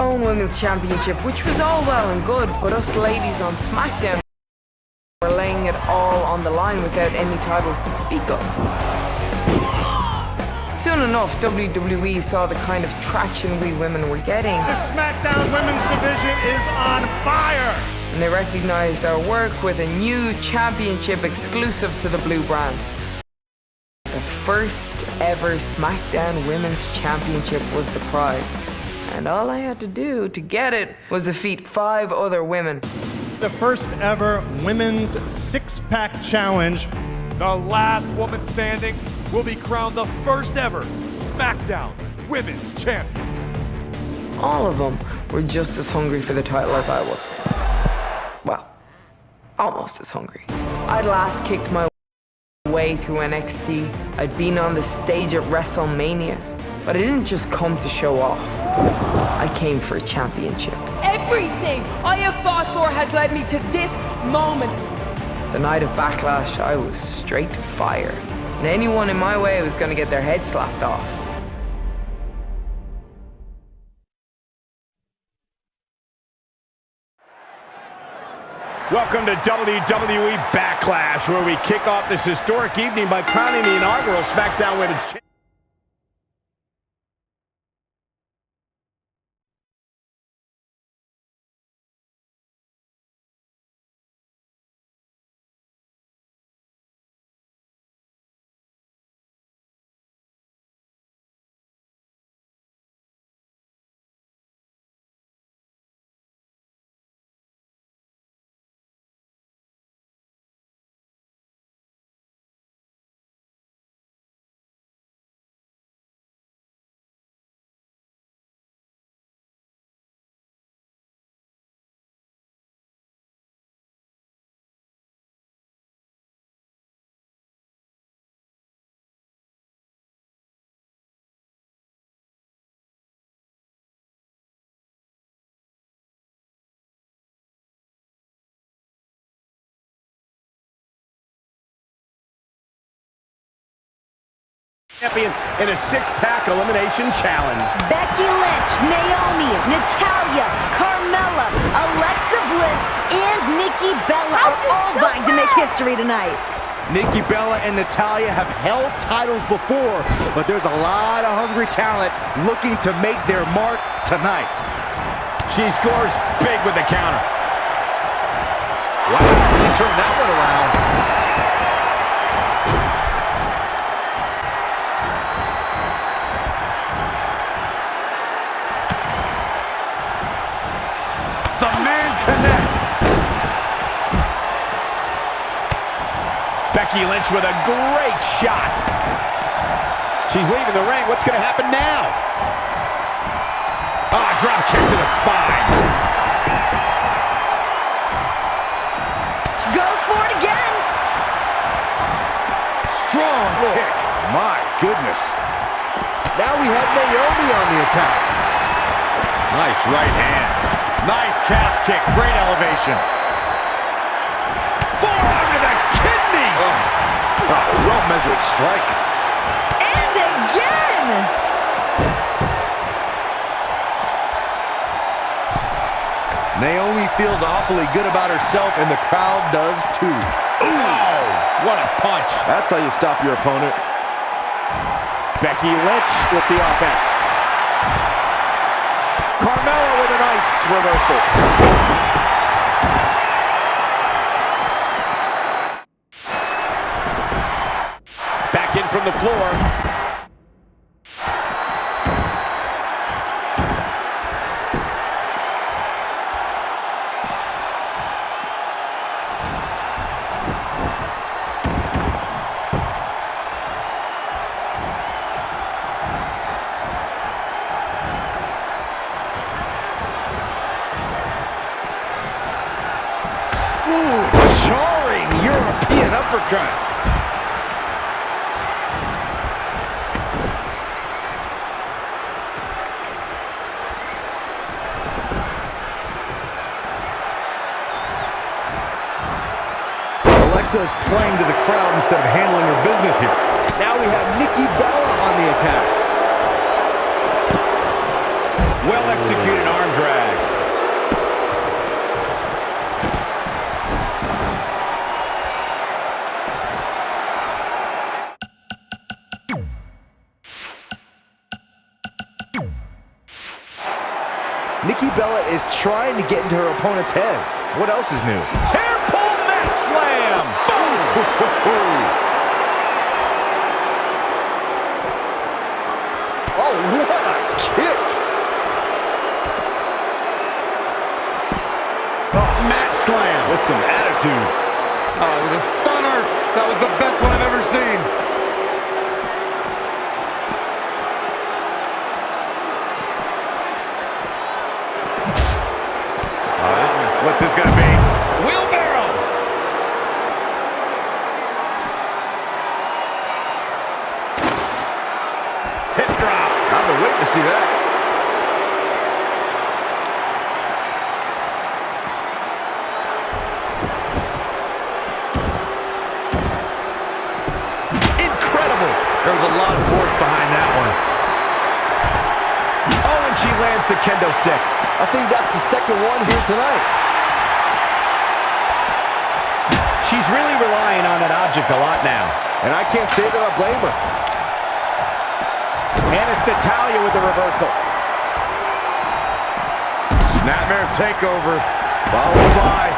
own women's championship, which was all well and good, but us ladies on SmackDown were laying it all on the line without any title to speak of. Soon enough, WWE saw the kind of traction we women were getting. The SmackDown Women's Division is on fire! And they recognized our work with a new championship exclusive to the Blue brand. The first ever SmackDown Women's Championship was the prize. And all I had to do to get it was defeat 5 other women. The first ever Women's Six-Pack Challenge. The last woman standing will be crowned the first ever SmackDown Women's Champion. All of them were just as hungry for the title as I was. Well, almost as hungry. I'd last kicked my way through NXT. I'd been on the stage at WrestleMania. But I didn't just come to show off. I came for a championship. Everything I have fought for has led me to this moment. The night of Backlash, I was straight to fire. And anyone in my way was going to get their head slapped off. Welcome to WWE Backlash, where we kick off this historic evening by crowning the inaugural SmackDown Women's Champion. Champion in a six-pack elimination challenge. Becky Lynch, Naomi, Natalya, Carmella, Alexa Bliss, and Nikki Bella are all vying to make history tonight. Nikki Bella and Natalya have held titles before, but there's a lot of hungry talent looking to make their mark tonight. She scores big with the counter. Wow, she turned that one around. The man connects. Becky Lynch with a great shot. She's leaving the ring. What's going to happen now? Drop kick to the spine. She goes for it again. Strong kick. My goodness. Now we have Naomi on the attack. Nice right hand. Nice calf kick. Great elevation. Forearm to the kidneys. Well-measured strike. And again. Naomi feels awfully good about herself, and the crowd does too. Ooh, what a punch. That's how you stop your opponent. Becky Lynch with the offense. Carmella with a nice reversal. Back in from the floor. Jarring European uppercut. Alexa is playing to the crowd instead of handling her business here. Now we have Nikki Bella on the attack. Well-executed arm drag. Nikki Bella is trying to get into her opponent's head. What else is new? Hair pull mat slam! Boom! Oh, what a kick! Oh, mat slam with some attitude. Oh, it was a stunner. That was the best one I've ever seen. What's this gonna be? Wheelbarrow! Hip drop. I'm the witness to that. Incredible. There was a lot of force behind that one. Oh, and she lands the kendo stick. I think that's the second one here tonight. She's really relying on that object a lot now. And I can't say that I blame her. And it's Natalya with the reversal. Snapmare takeover. Followed by.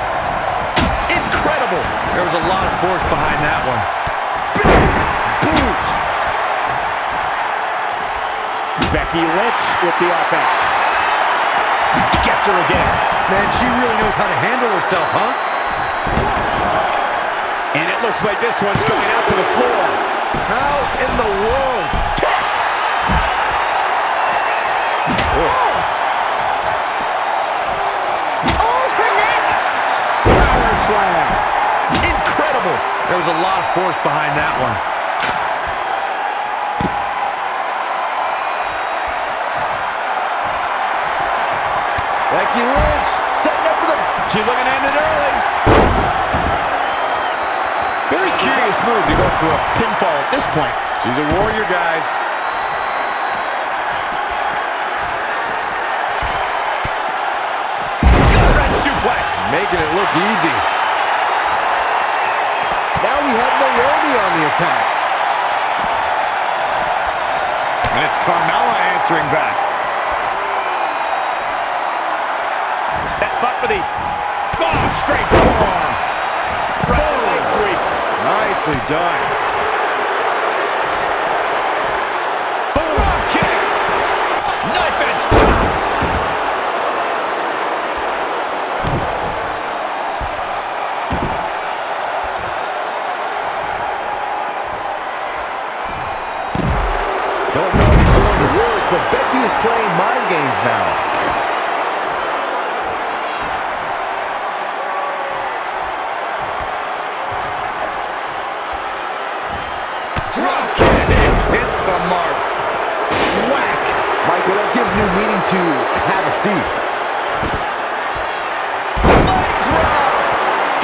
Incredible. There was a lot of force behind that one. Big boot. Becky Lynch with the offense. Gets her again. Man, she really knows how to handle herself, huh? And it looks like this one's going out to the floor. How in the world? Oh, her neck! Power slam. Incredible. There was a lot of force behind that one. Becky Lynch setting up for the... She's looking to end it early. Very curious move to go for a pinfall at this point. She's a warrior, guys. Gut wrench suplex. Making it look easy. Now we have Naomi on the attack. And it's Carmella answering back. Set up for the... Oh, straight forearm. Right leg sweep. Nicely done. Boom, kick. Knife edge chop. Don't know if it's going to work, but Becky is playing mind games now. Hits the mark. Whack. Michael, that gives new meaning to have a seat. Leg drop.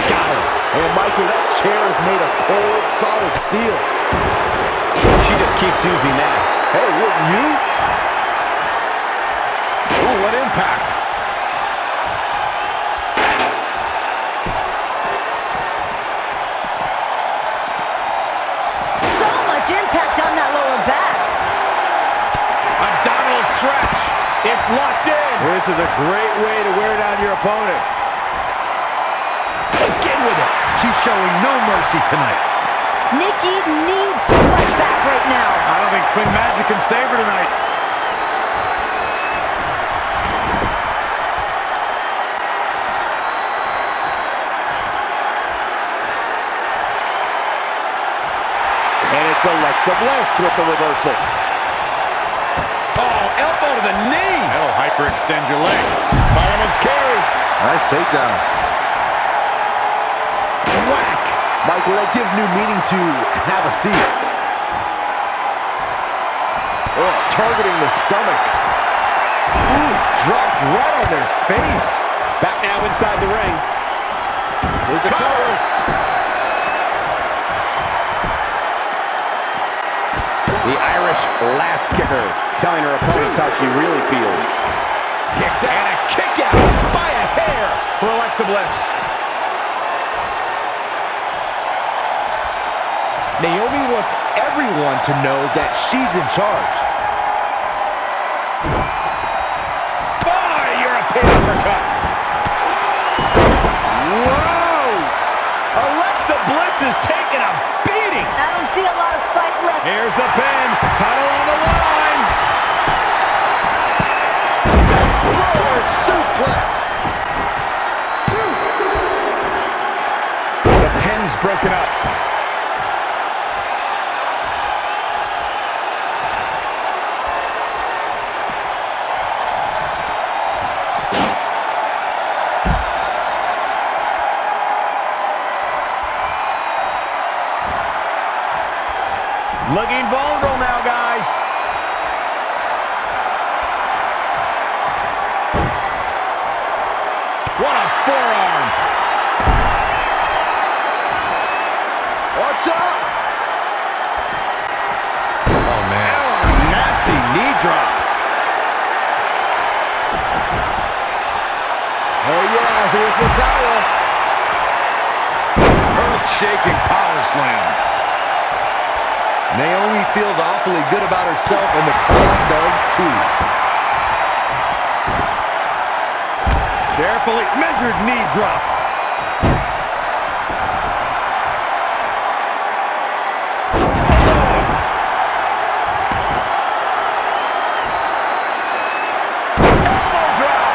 Got him. And Michael, that chair is made of cold, solid steel. She just keeps using that. Hey, wouldn't you? Ooh, what impact. Impact on that lower back. Abdominal stretch. It's locked in. This is a great way to wear down your opponent. Again with it. She's showing no mercy tonight. Nikki needs to fight back right now. I don't think Twin Magic can save her tonight. And it's Alexa Bliss with the reversal. Oh, elbow to the knee. That'll hyperextend your leg. Fireman's carry. Nice takedown. Whack. Michael, that gives new meaning to have a seat. Oh, targeting the stomach. Ooh, dropped right on their face. Back now inside the ring. There's a cover. The Irish last kicker, telling her opponents how she really feels. kicks out. And a kick out by a hair for Alexa Bliss. Naomi wants everyone to know that she's in charge. European uppercut. Whoa! Alexa Bliss is taking a beating. I don't see a lot of fight left. Here's the pin. Title on the line. Exploder suplex. The pin's broken up. Looking vulnerable now, guys. What a forearm. Watch out. Oh, man. Oh, nasty knee drop. Oh, yeah, here's Natalya. Earth-shaking power slam. Naomi feels awfully good about herself, and the crowd does too. Carefully measured knee drop. Elbow drop.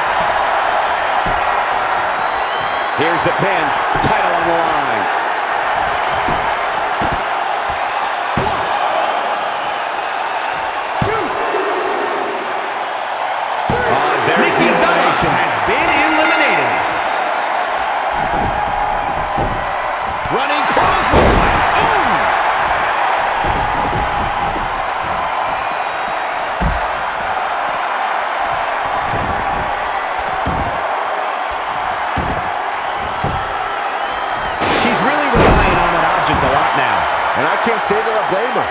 Here's the pin. Title on the line. Nikki Bella has been eliminated. Running clothesline. She's really relying on that object a lot now. And I can't say that I blame her.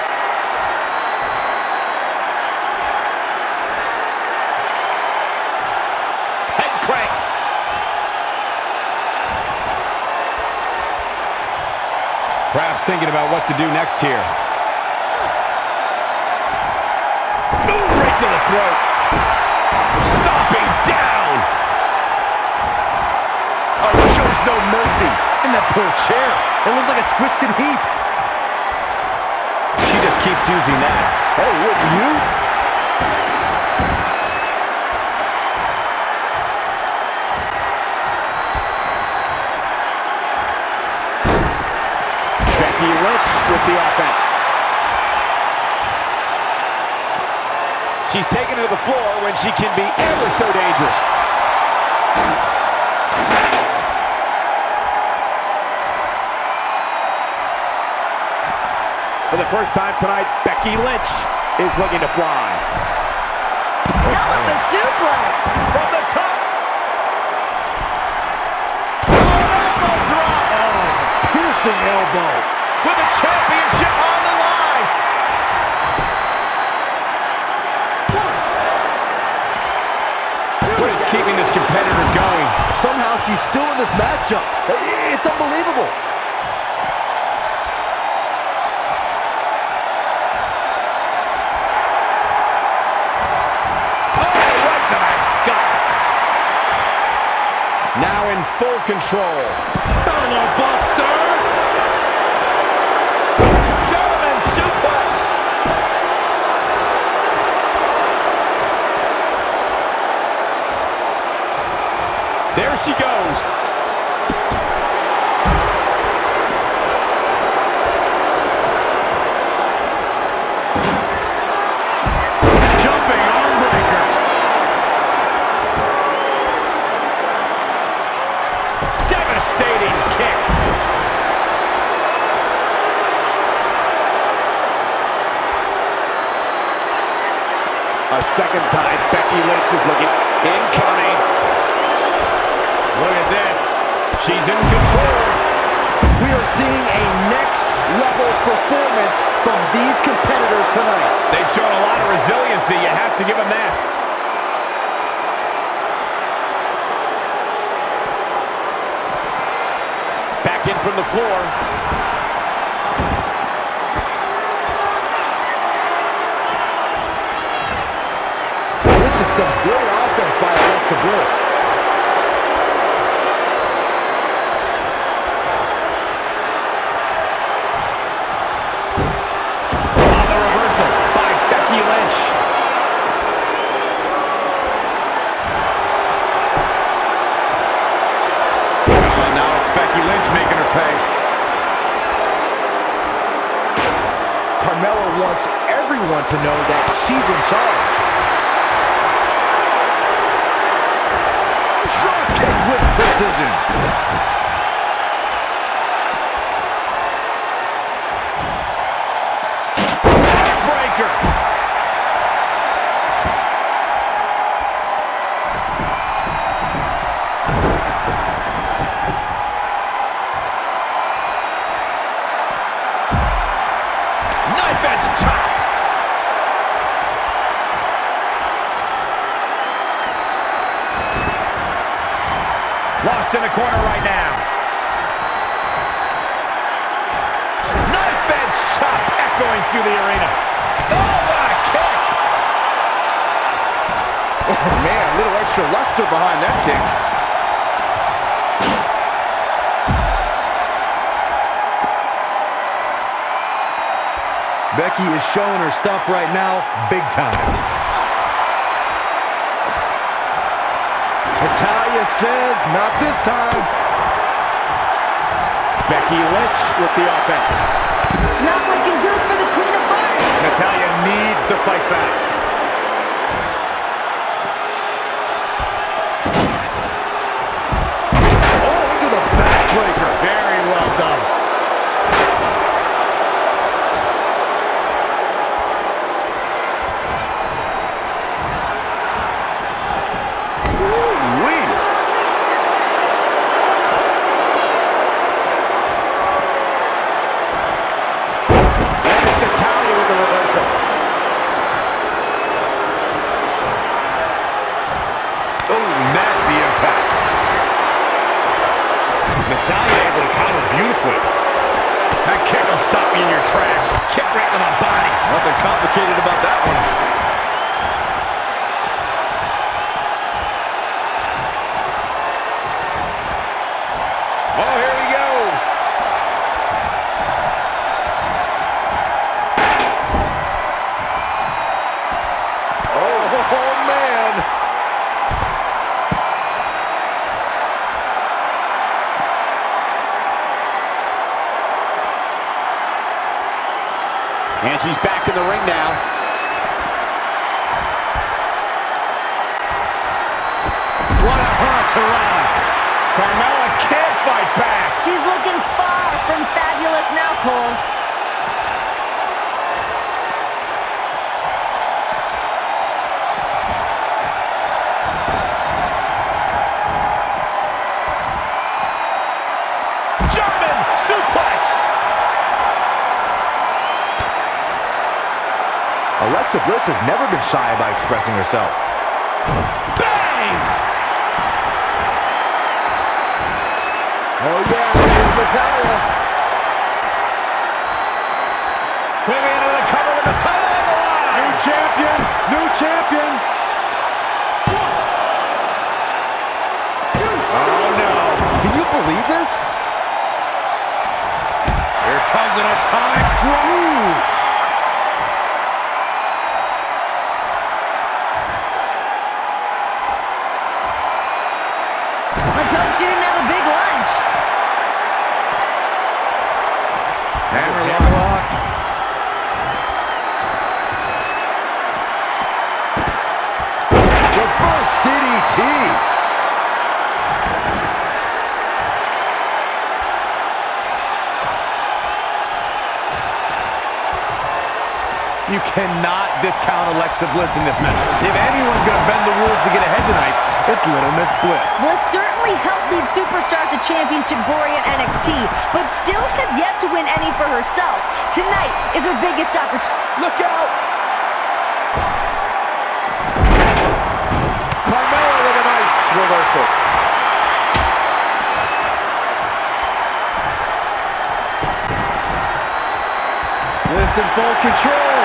Crank. Perhaps thinking about what to do next here. Ooh, right to the throat. Stomping down. Oh, shows no mercy. In that poor chair. It looks like a twisted heap. She just keeps using that. Hey, wouldn't you? Becky Lynch with the offense. She's taken to the floor when she can be ever so dangerous. For the first time tonight, Becky Lynch is looking to fly. Hell of a suplex. From the top. Elbow drop. Oh, it's a piercing elbow. With the championship on the line. What is keeping this competitor going? Somehow she's still in this matchup. It's unbelievable. Now in full control. Bellow Buster! German suplex! There she goes. Jumping arm breaker. Devastating kick. A second time, Becky Lynch is looking incoming. Look at this. She's in control. We are seeing a next-level performance from these competitors tonight. They've shown a lot of resiliency. You have to give them that. Back in from the floor. This is some great offense by Alexa Bliss. On the reversal by Becky Lynch. Now it's Becky Lynch making her pay. Carmella wants everyone to know that she's in charge. Drop kick with precision. Breaker. Knife edge chop. Lost in the corner right now. Knife edge chop echoing through the arena. Oh, what a kick! Oh man, a little extra luster behind that kick. Becky is showing her stuff right now, big time. Natalya says, not this time. Becky Lynch with the offense. It's not looking good for the Queen of Hearts. Natalya needs to fight back. Oh, into the backbreaker. Very well done. Natalya able to counter beautifully. That kick will stop you in your tracks. Kick right to the body. Nothing complicated about that one. Oh, here we go. Oh man. And she's back in the ring now. What a hurrah! Carmella can't fight back. She's looking far from fabulous now, Cole. German suplex. Alexa Bliss has never been shy about expressing herself. Bang! Oh yeah, here's Natalya. Moving into the cover with the title on the line. New champion, new champion. Oh no, can you believe this? Here comes an atomic drop. Let's hope she didn't have a big lunch. Hammerlock. Reverse DDT. You cannot discount Alexa Bliss in this match. If anyone's going to bend the rules to get ahead tonight, it's Little Miss Bliss. Bliss certainly helped lead superstars to championship glory at NXT, but still has yet to win any for herself. Tonight is her biggest opportunity. Look out! Carmella with a nice reversal. Bliss in full control.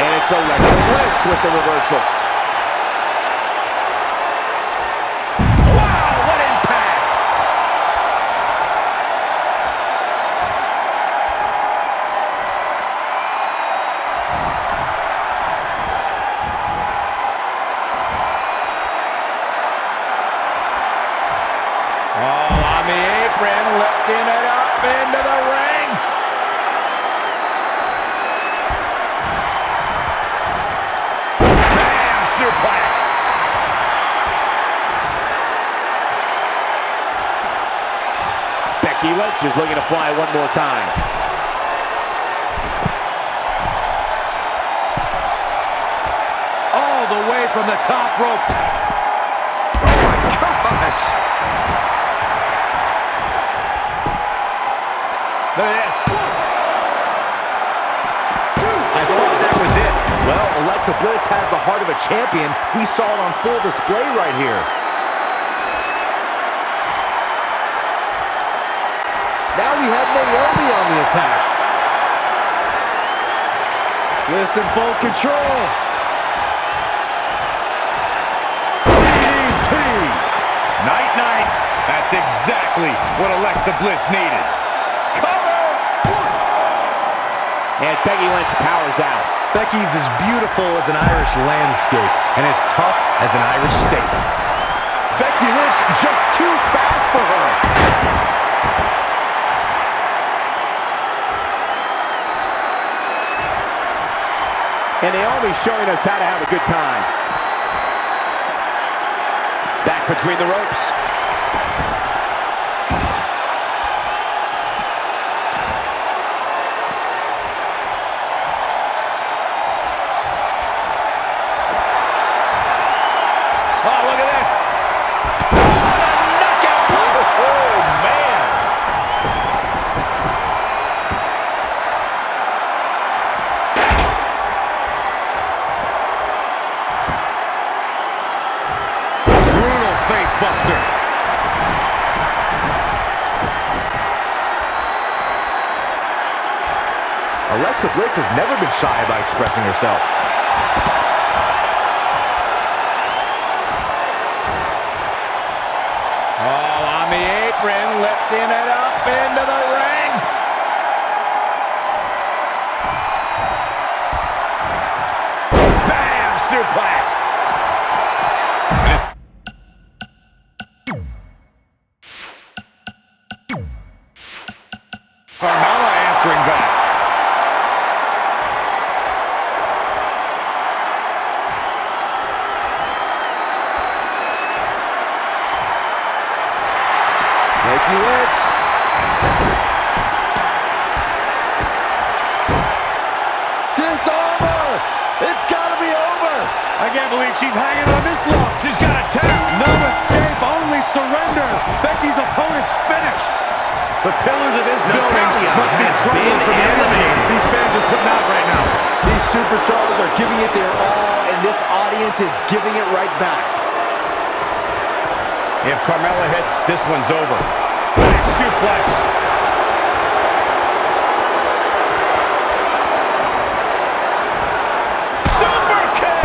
And it's Alexa Bliss with the reversal. Wow, what impact! Oh, on the apron, lifting it up into the ring. Bam! Suplex. Becky Lynch is looking to fly one more time. All the way from the top rope. Oh my gosh! Look at this. I thought that was it. Well, Alexa Bliss has the heart of a champion. We saw it on full display right here. Now we have Naomi on the attack. Bliss in full control. DDT. Night-night. That's exactly what Alexa Bliss needed. Cover! And Becky Lynch powers out. Becky's as beautiful as an Irish landscape and as tough as an Irish steak. Becky Lynch just too fast for her. And Naomi's showing us how to have a good time. Back between the ropes. Oh, look at this. Knockout blow. Oh, man. Brutal face buster. Alexa Bliss has never been shy about expressing herself. On the apron, lifting it up into the ring. Bam! Suplex. Carmella answering back. Becky Lynch. Disarmer! It's gotta be over! I can't believe she's hanging on this long. She's got a tap. No escape, only surrender. Becky's opponent's finished. The pillars of this building must be struggling from the enemy. These fans are putting out right now. These superstars are giving it their all, and this audience is giving it right back. If Carmella hits, this one's over. Back suplex. Super kick.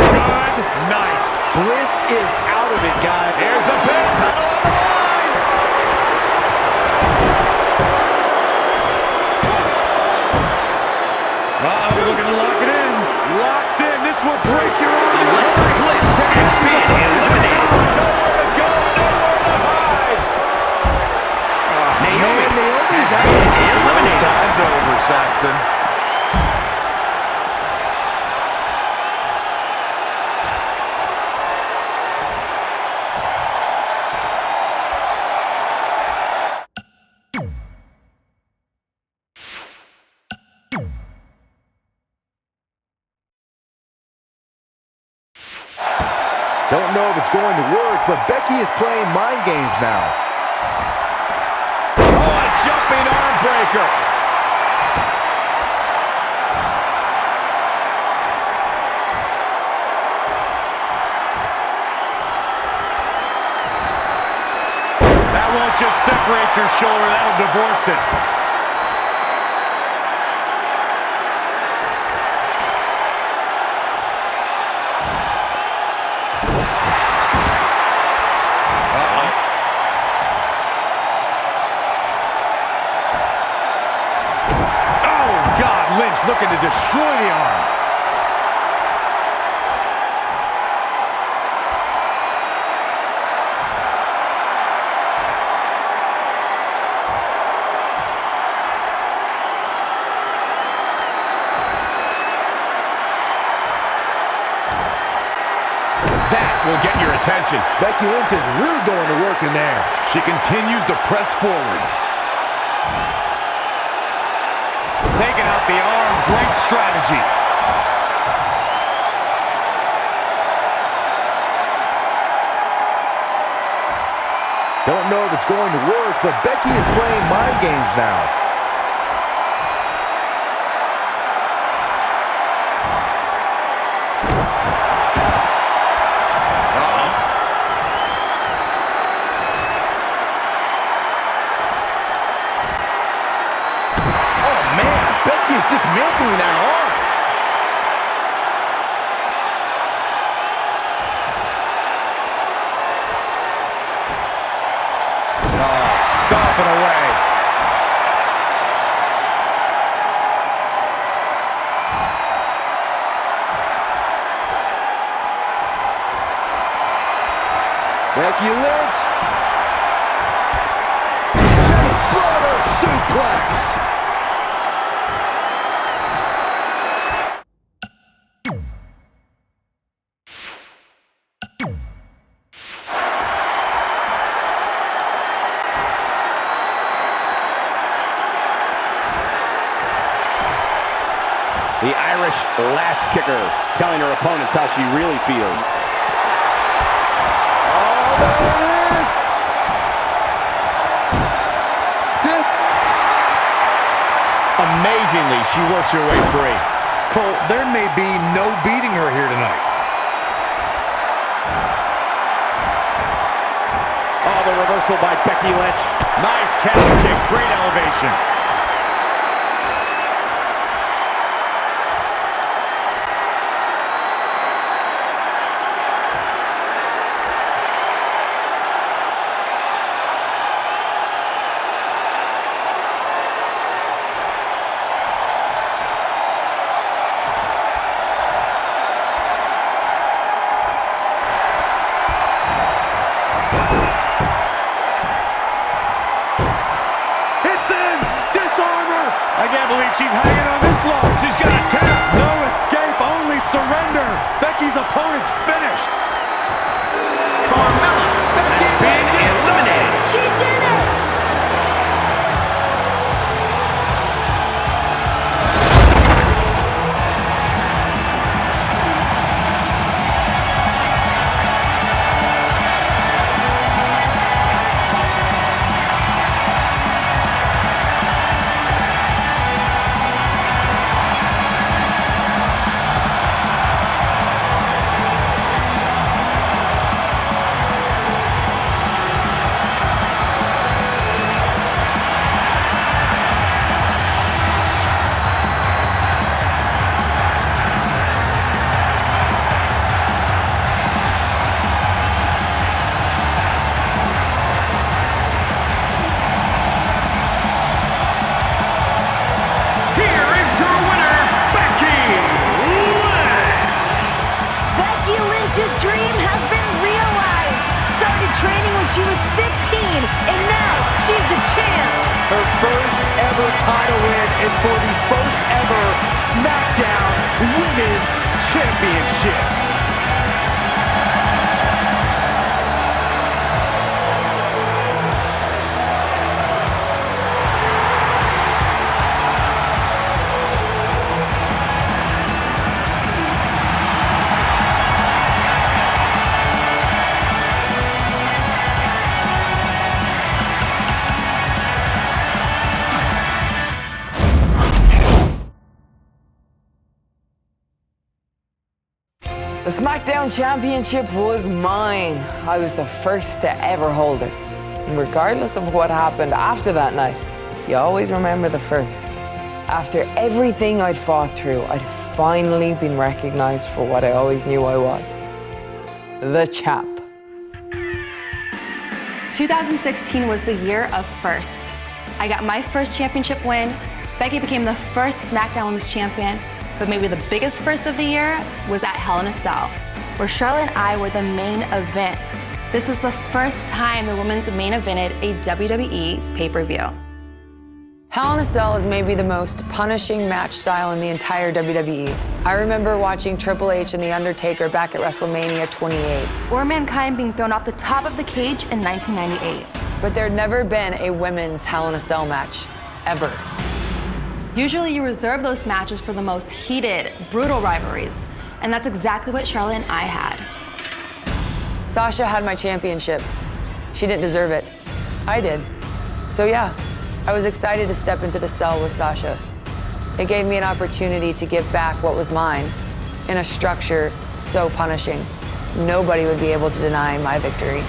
Good night. Bliss is out of it, guys. Here's the pin. Title on the line. We're looking to lock it in. Locked in. This will break your arm. Alexa Bliss is being eliminated. Nowhere to go. Nowhere to hide. Naomi's eliminated. Time's over, Saxton. Don't know if it's going to work, but Becky is playing mind games now. Oh, a jumping arm breaker. That won't just separate your shoulder, that'll divorce it. looking to destroy the arm. That will get your attention. Becky Lynch is really going to work in there. She continues to press forward. Taking out the arm, great strategy. Don't know if it's going to work, but Becky is playing mind games now. Dismantling that arm. Oh, stomping away. Becky Lynch. Slaughter suplex. The Irish last kicker telling her opponents how she really feels. Oh, there it is! Amazingly, she works her way free. Cole, there may be no beating her here tonight. Oh, the reversal by Becky Lynch. Nice counter kick, great elevation. I can't believe she's hanging on this long. She's got a tap. No escape, only surrender. Becky's opponent's finished. Carmella has been eliminated. She did it! She was 15, and now she's the champ. Her first ever title win is for the first ever SmackDown Women's Championship. The SmackDown Championship was mine. I was the first to ever hold it. And regardless of what happened after that night, you always remember the first. After everything I'd fought through, I'd finally been recognized for what I always knew I was. The champ. 2016 was the year of firsts. I got my first championship win, Becky became the first SmackDown Women's Champion, but maybe the biggest first of the year was at Hell in a Cell, where Charlotte and I were the main event. This was the first time the women's main evented a WWE pay-per-view. Hell in a Cell is maybe the most punishing match style in the entire WWE. I remember watching Triple H and The Undertaker back at WrestleMania 28. Or Mankind being thrown off the top of the cage in 1998. But there'd never been a women's Hell in a Cell match, ever. Usually you reserve those matches for the most heated, brutal rivalries. And that's exactly what Charlotte and I had. Sasha had my championship. She didn't deserve it. I did. So yeah, I was excited to step into the cell with Sasha. It gave me an opportunity to give back what was mine in a structure so punishing. Nobody would be able to deny my victory.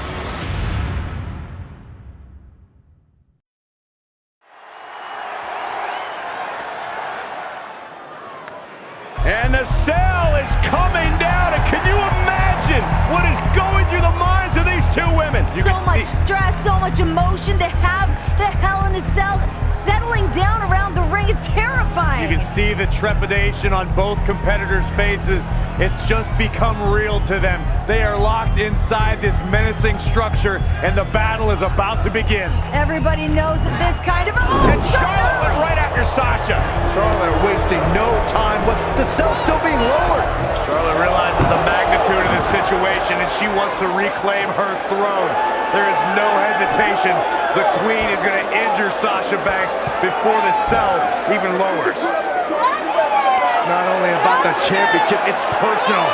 And the cell is coming down, and can you imagine what is going through the minds of these two women? So much stress, so much emotion to have the Hell in a Cell settling down around the ring. It's terrifying. You can see the trepidation on both competitors' faces. It's just become real to them. They are locked inside this menacing structure, and the battle is about to begin. Everybody knows that this kind of... And Charlotte went right after Sasha. Charlotte wasting no time with the cell still being lowered. Charlotte realizes the magnitude of this situation, and she wants to reclaim her throne. There is no hesitation. The Queen is going to injure Sasha Banks before the cell even lowers. It's not only about the championship, it's personal.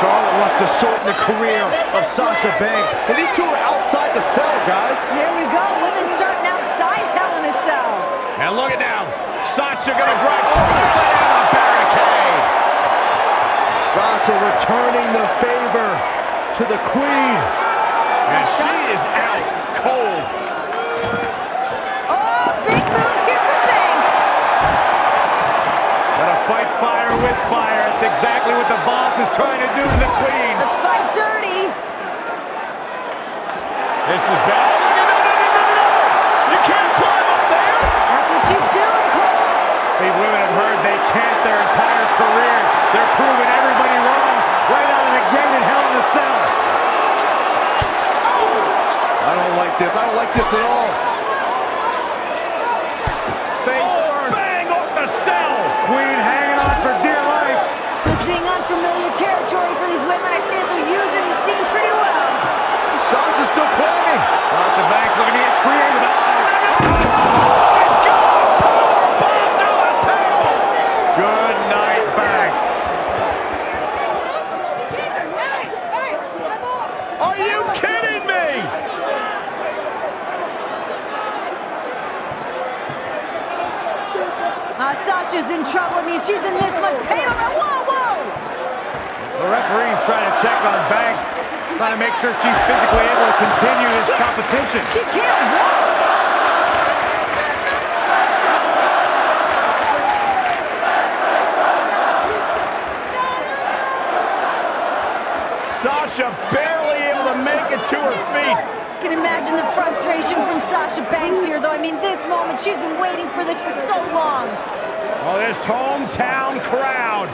Charlotte wants to shorten the career of Sasha Banks. And these two are outside the cell, guys. Here we go. Women starting outside Hell in a Cell. And look at now. Sasha going to drive Charlotte out of the barricade. Sasha returning the favor to the Queen. And she is out cold. Oh, big moves here for Banks. Gotta fight fire with fire. That's exactly what the boss is trying to do to the Queen. Let's fight dirty. This is bad. No. You can't climb up there. That's what she's doing, Cole. These women have heard they can't their entire career. They're proving everybody wrong right out of the gate in Hell in a Cell. I don't like this. I don't like this at all. Bang off the cell. Queen hanging on for dear life. This being unfamiliar territory for these women, I feel they're using the scene pretty well. Sasha's still climbing. Sasha Banks looking to get creative. Good night, Banks. Are you kidding me? Sasha's in trouble. I mean, she's in this much pain. Whoa. The referee's trying to check on Banks, trying to make sure she's physically able to continue this competition. She can't walk. Sasha barely able to make it to her feet. I can imagine the frustration from Sasha Banks here, though. I mean, this moment, she's been waiting for this for so long. Oh, this hometown crowd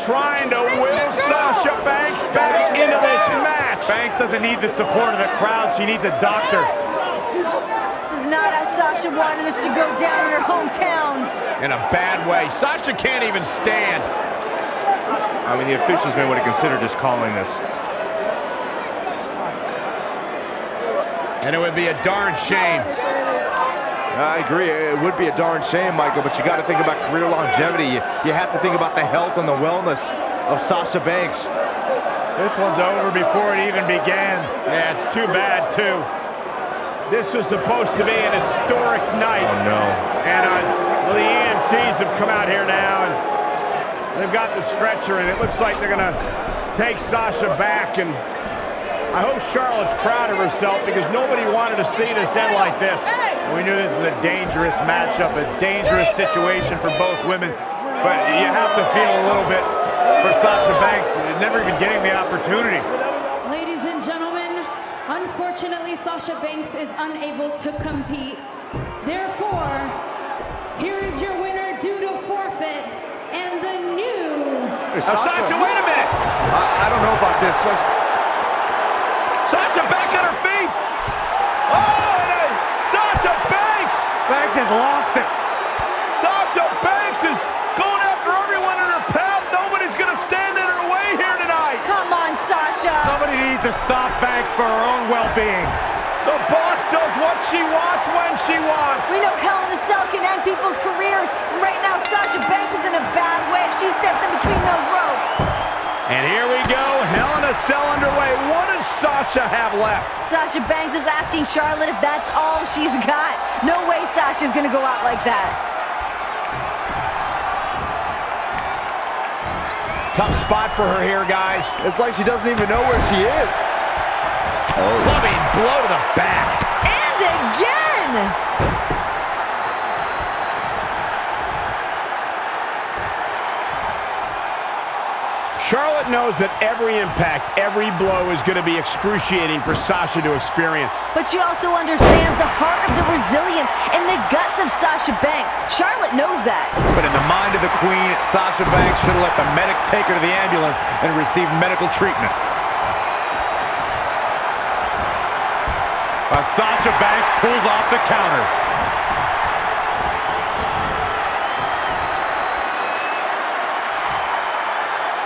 trying to will Sasha Banks back into this match. Banks doesn't need the support of the crowd. She needs a doctor. This is not how Sasha wanted this to go down in her hometown. In a bad way. Sasha can't even stand. I mean, the officials may want to consider just calling this. And it would be a darn shame. I agree. It would be a darn shame, Michael, but you got to think about career longevity. You have to think about the health and the wellness of Sasha Banks. This one's over before it even began. Yeah, it's too bad, too. This was supposed to be an historic night. Oh, no. And well, the EMTs have come out here now, and they've got the stretcher, and it looks like they're going to take Sasha back, and I hope Charlotte's proud of herself because nobody wanted to see this end like this. We knew this was a dangerous matchup, a dangerous situation for both women, but you have to feel a little bit for Sasha Banks, never even getting the opportunity. Ladies and gentlemen, unfortunately Sasha Banks is unable to compete. Therefore, here is Sasha, wait a minute. I don't know about this. Sasha back on her feet. Oh, Sasha Banks. Banks has lost it. Sasha Banks is going after everyone in her path. Nobody's going to stand in her way here tonight. Come on, Sasha. Somebody needs to stop Banks for her own well-being. The boss does what she wants when she wants. We know Hell in a Cell can end people's careers. And right now, Sasha Banks is in a bad way if she steps in between those ropes. And here we go. Hell in a Cell underway. What does Sasha have left? Sasha Banks is asking Charlotte if that's all she's got. No way Sasha's going to go out like that. Tough spot for her here, guys. It's like she doesn't even know where she is. Clubbing blow to the back. And again! Charlotte knows that every impact, every blow is going to be excruciating for Sasha to experience. But she also understands the heart of the resilience and the guts of Sasha Banks. Charlotte knows that. But in the mind of the Queen, Sasha Banks should have let the medics take her to the ambulance and receive medical treatment. But Sasha Banks pulls off the counter.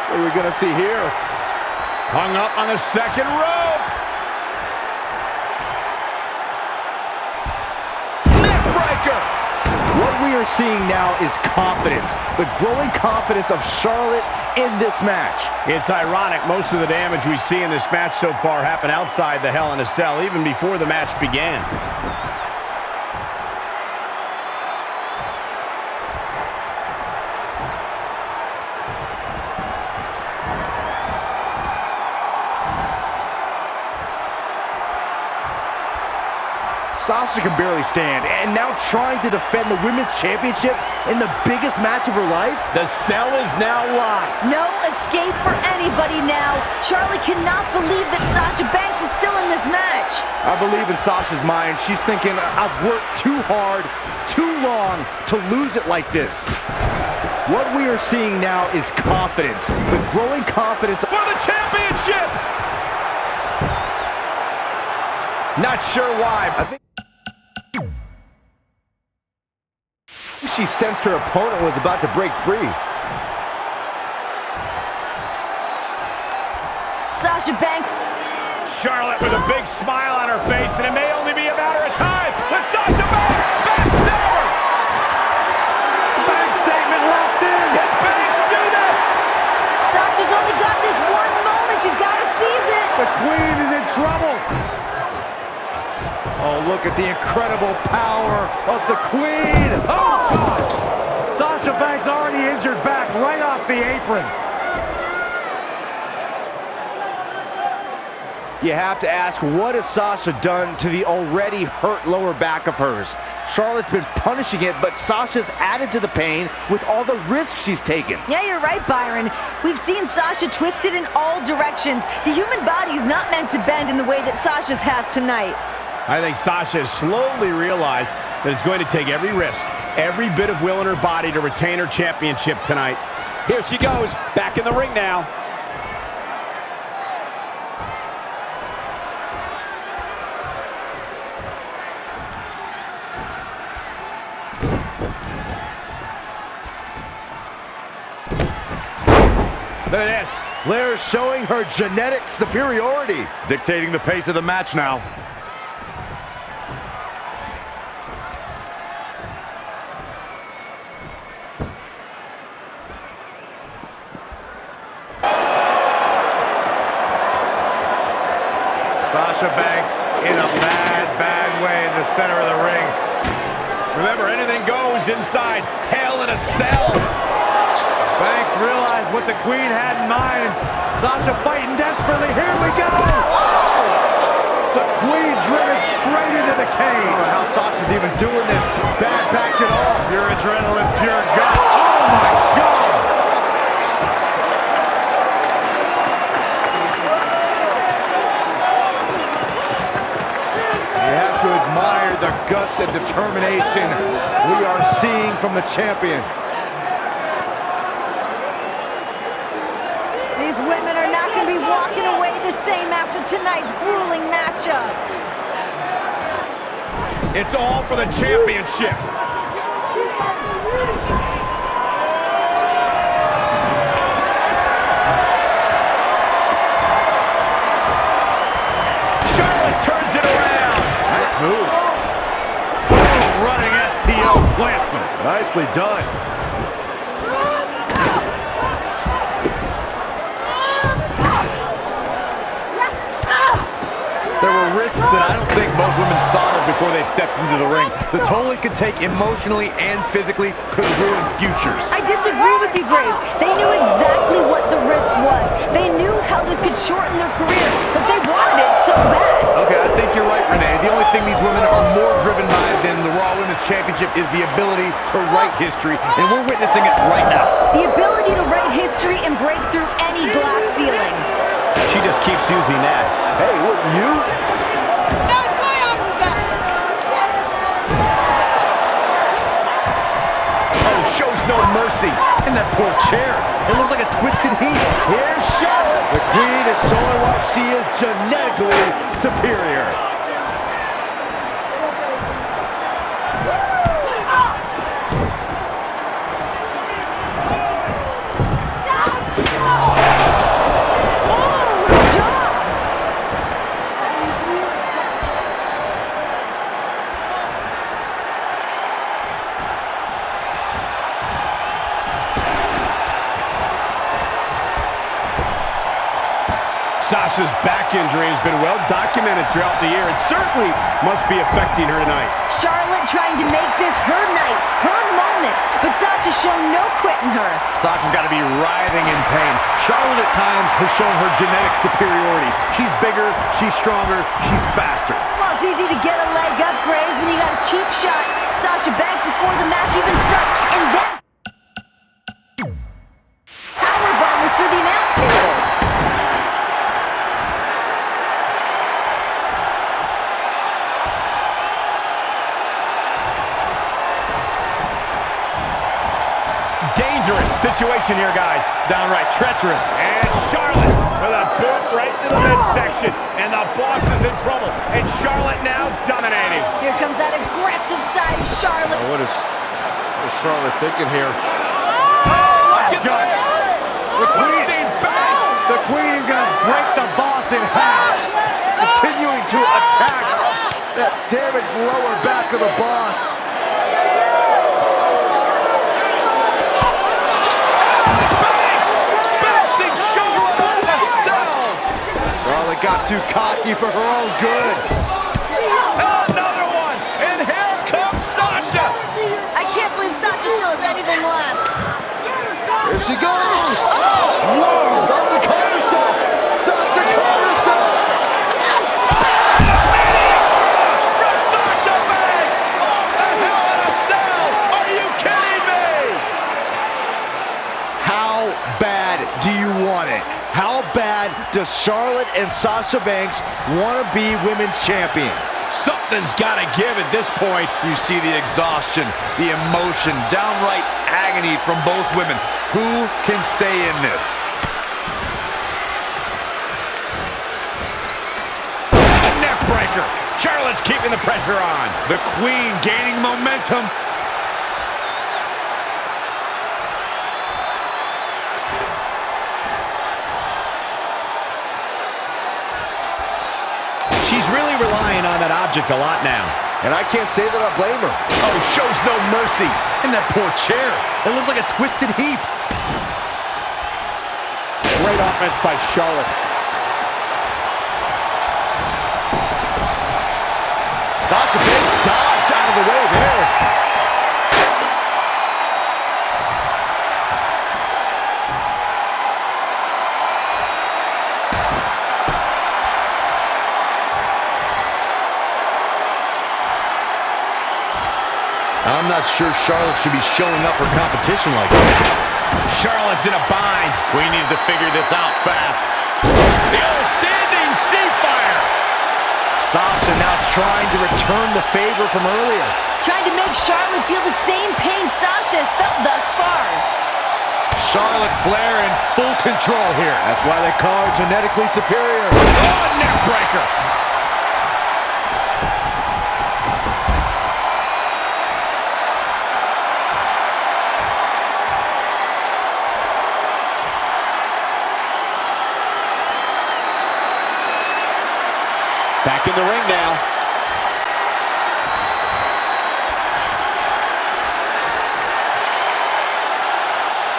What are we going to see here? Hung up on the second rope. Neckbreaker. What we are seeing now is confidence. The growing confidence of Charlotte in this match. It's ironic. Most of the damage we see in this match so far happened outside the Hell in a Cell, even before the match began. Sasha can barely stand, and now trying to defend the Women's Championship in the biggest match of her life? The cell is now locked. No escape for anybody now. Charlotte cannot believe that Sasha Banks is still in this match. I believe in Sasha's mind. She's thinking, I've worked too hard, too long to lose it like this. What we are seeing now is confidence. The growing confidence for the championship! Not sure why. I think she sensed her opponent was about to break free. Sasha Banks. Charlotte with a big smile on her face, and it may only be a matter of time. But Sasha Banks, backstabber! Bank statement locked in. Can Banks do this? Sasha's only got this one moment. She's got to seize it. The Queen is in trouble. Oh, look at the incredible power of the Queen. Oh! Sasha Banks already injured back right off the apron. You have to ask, what has Sasha done to the already hurt lower back of hers? Charlotte's been punishing it, but Sasha's added to the pain with all the risks she's taken. Yeah, you're right, Byron. We've seen Sasha twisted in all directions. The human body is not meant to bend in the way that Sasha's has tonight. I think Sasha has slowly realized that it's going to take every risk, every bit of will in her body to retain her championship tonight. Here she goes, back in the ring now. Look at this. Flair showing her genetic superiority. Dictating the pace of the match now. Sasha Banks in a bad way in the center of the ring. Remember, anything goes inside Hell in a Cell. Banks realized what the Queen had in mind. Sasha fighting desperately. Here we go. The Queen driven straight into the cage. I don't know how Sasha's even doing this. Bad back at all. Pure adrenaline, pure gut. Oh my God. To admire the guts and determination we are seeing from the champion. These women are not going to be walking away the same after tonight's grueling matchup. It's all for the championship. Charlotte turns it around. Nice move. Running STO plants him. Nicely done. There were risks that I don't think most women thought of before they stepped into the ring. The toll it could take emotionally and physically could ruin futures. I disagree with you, Graves. They knew exactly what the risk was. They knew how this could shorten their career, but they wanted it so bad. Okay, I think you're right, Renee. The only thing these women are more driven by than the Raw Women's Championship is the ability to write history, and we're witnessing it right now. The ability to write history and break through any glass ceiling. She just keeps using that. Hey, what, you? That's why I'm the best. Oh, shows no mercy. And that poor chair. It looks like a twisted heat. Here's Charlotte. The Queen is showing why she is genetically superior. Sasha's back injury has been well documented throughout the year. It certainly must be affecting her tonight. Charlotte trying to make this her night, her moment, but Sasha's shown no quitting her. Sasha's got to be writhing in pain. Charlotte at times has shown her genetic superiority. She's bigger, she's stronger, she's faster. Well, it's easy to get a leg up, Graves, when you got a cheap shot. Sasha Banks before the match even starts, and then powerbomber through the announce table. Dangerous situation here, guys. Downright treacherous. And Charlotte with a boot right to the midsection. And the Boss is in trouble. And Charlotte now dominating. Here comes that aggressive side of Charlotte. What is Charlotte thinking here? Oh, look at this! The Queen is going to break the Boss in half. Continuing to attack that damaged lower back of the Boss. Charlotte got too cocky for her own good. Another one! And here comes Sasha! I can't believe Sasha still has anything left. Here she goes! Whoa! Sasha caught herself! Sasha caught herself! From Sasha Banks! Off the Hell in a Cell! Are you kidding me? How bad do you want it? How bad does Charlotte and Sasha Banks want to be women's champion? Something's got to give at this point. You see the exhaustion, the emotion, downright agony from both women. Who can stay in this? Neck breaker. Charlotte's keeping the pressure on. The Queen gaining momentum. She's really relying on that object a lot now. And I can't say that I blame her. Oh, shows no mercy. And that poor chair. It looks like a twisted heap. Great offense by Charlotte. Sasha Banks dodged out of the way there. I'm not sure Charlotte should be showing up her competition like this. Charlotte's in a bind. Queen needs to figure this out fast. The old standing sea fire. Sasha now trying to return the favor from earlier. Trying to make Charlotte feel the same pain Sasha has felt thus far. Charlotte Flair in full control here. That's why they call her genetically superior. Oh, neck breaker. Back in the ring now.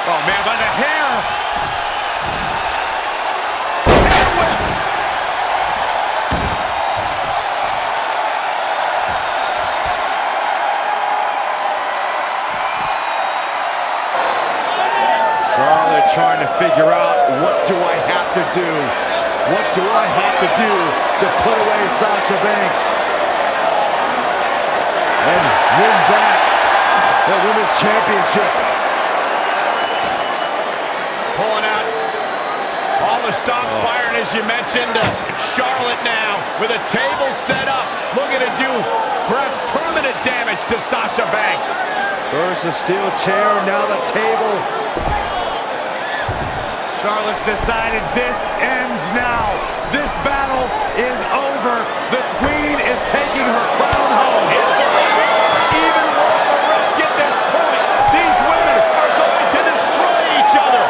Oh, man, by the hair. Hair whip. Charlotte trying to figure out, what do I have to do? What do I have to do to put away Sasha Banks and win back the Women's Championship? Pulling out all the stops firing, as you mentioned. Charlotte now with a table set up, looking to do perhaps permanent damage to Sasha Banks. First a steel chair, now the table. Charlotte decided this ends now. This battle is over. The Queen is taking her crown home. Even with the risk at this point, these women are going to destroy each other.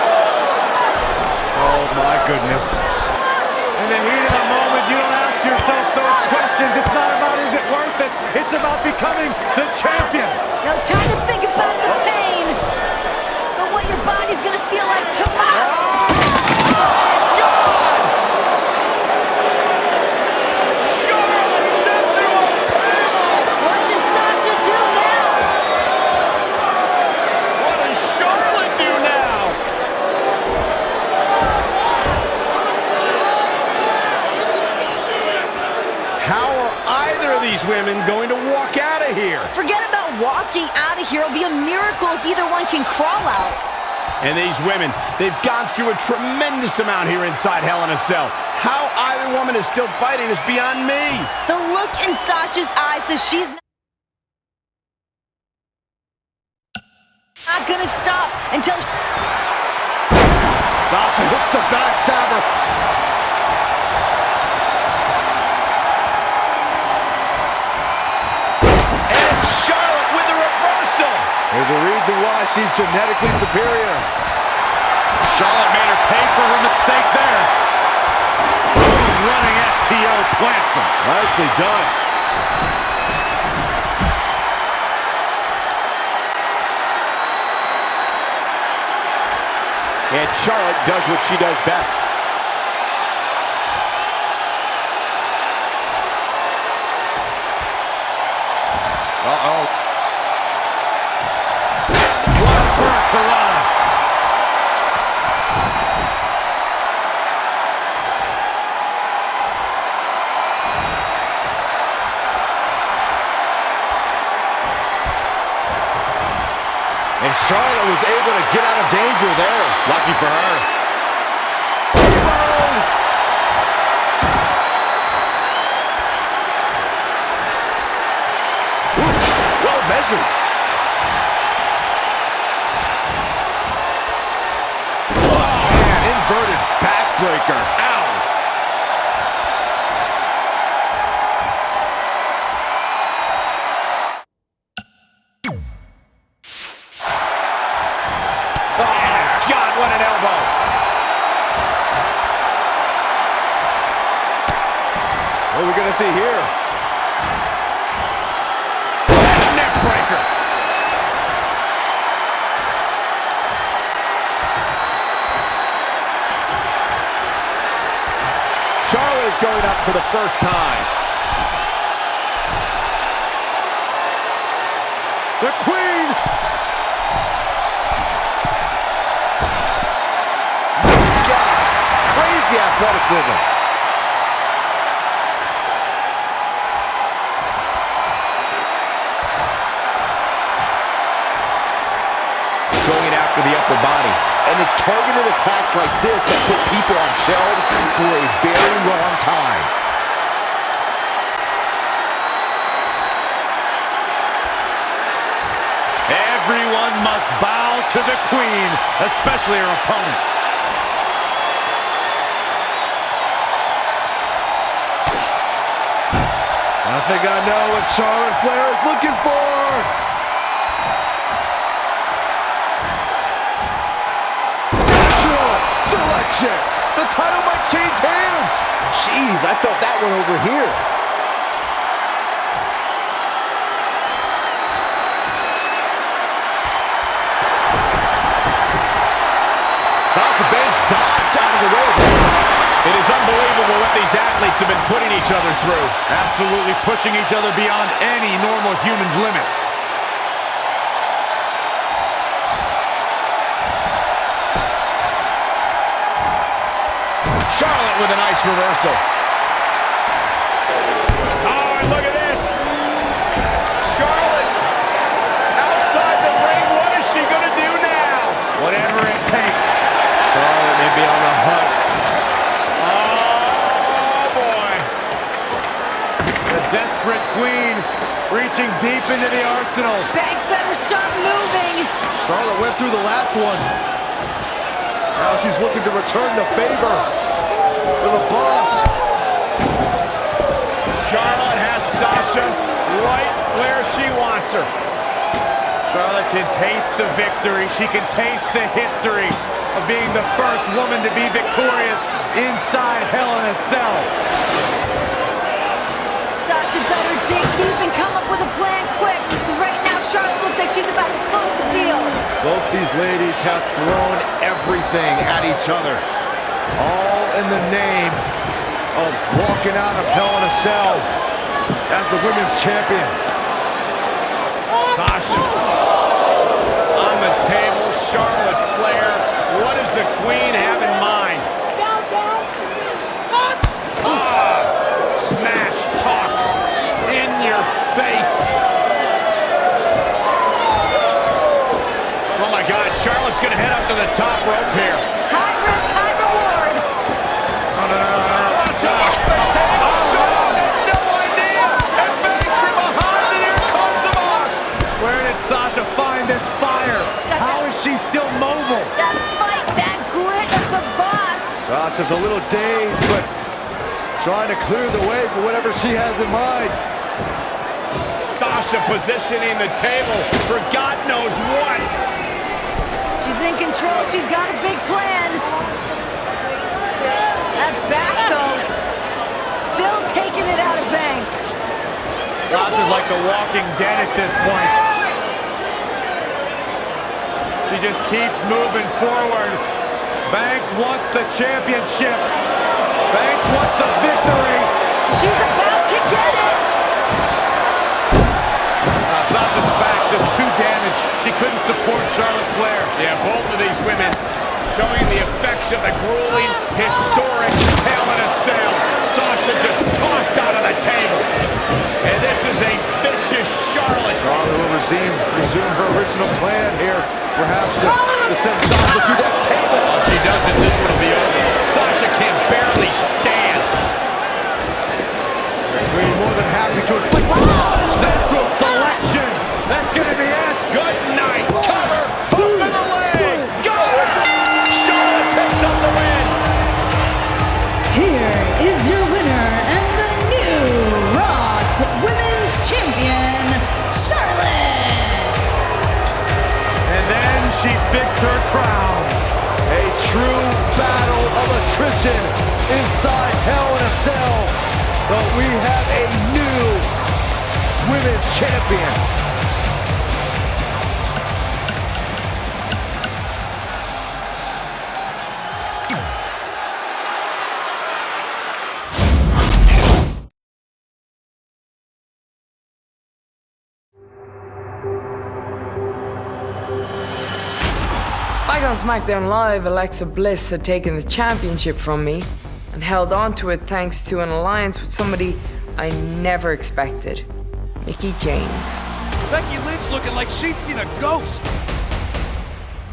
Oh my goodness. In the heat of the moment, you don't ask yourself those questions. It's not about is it worth it. It's about becoming the champion. No time to think about the pain, but what your body's gonna feel like tomorrow. Women going to walk out of here. Forget about walking out of here. It'll be a miracle if either one can crawl out. And these women, they've gone through a tremendous amount here inside Hell in a Cell. How either woman is still fighting is beyond me. The look in Sasha's eyes says she's not gonna stop until Sasha hits the backstabber. There's a reason why she's genetically superior. Charlotte made her pay for her mistake there. Running FTO plants him. Nicely done. And Charlotte does what she does best. Uh-oh. And Charlotte was able to get out of danger there. Lucky for her. Well measured. Oh, man, inverted backbreaker. Ow. What an elbow. What are we going to see here? Neck breaker. Charlotte is going up for the first time. The Queen. Crazy athleticism. Going after the upper body. And it's targeted attacks like this that put people on shelves for a very long time. Everyone must bow to the queen, especially her opponent. I think I know what Charlotte Flair is looking for. Natural selection. The title might change hands. Jeez, I felt that one over here. Sasha Banks dodged out of the way. It is unbelievable what these athletes have been putting each other through. Absolutely pushing each other beyond any normal human's limits. Charlotte with a nice reversal. Oh, and look at this. Charlotte outside the ring. What is she going to do now? Whatever it takes. Charlotte may be on the hunt. Oh, boy. The desperate queen reaching deep into the arsenal. Banks better start moving. Charlotte went through the last one. Now she's looking to return the favor for the boss. Charlotte has Sasha right where she wants her. Charlotte can taste the victory. She can taste the history of being the first woman to be victorious inside Hell in a Cell. Sasha better dig deep and come up with a plan quick. Right now, Charlotte looks like she's about to close the deal. Both these ladies have thrown everything at each other, all in the name of walking out of Hell in a Cell as the women's champion. Sasha on the table. Charlotte Flair. What does the queen have in mind? Smash talk in your face. Oh my God, Charlotte's gonna head up to the top rope here. High risk, high reward. No idea. And Banks from behind, and here comes the boss. Where did Sasha find this fire? How is she still mobile? That fight, that grit of the boss. Sasha's a little dazed, but trying to clear the way for whatever she has in mind. Sasha positioning the table for God knows what. She's in control. She's got a big plan. That back, though, still taking it out of Banks. Sasha's like the walking dead at this point. She just keeps moving forward. Banks wants the championship. Banks wants the victory. She's about to get it. Sasha's back, just too damaged. She couldn't support Charlotte Flair. Yeah, both of these women showing the effects of the grueling, historic Hell in a Cell. Sasha just tossed out of the table. And this is a vicious Charlotte. Charlotte will resume her original plan here, perhaps to send Sasha through that table. If she doesn't, this one will be over. Sasha can barely stand. Queen more than happy to inflict Natural selection. That's going to be it. Good night. Cover. Hook in the leg. Go. Charlotte picks up the win. Here is your winner and the new Raw Women's Champion, Charlotte. And then she fixed her crown. a true battle of attrition inside Hell in a Cell. But we have a new women's champion. Back on SmackDown Live, Alexa Bliss had taken the championship from me and held on to it thanks to an alliance with somebody I never expected, Mickie James. Becky Lynch looking like she'd seen a ghost.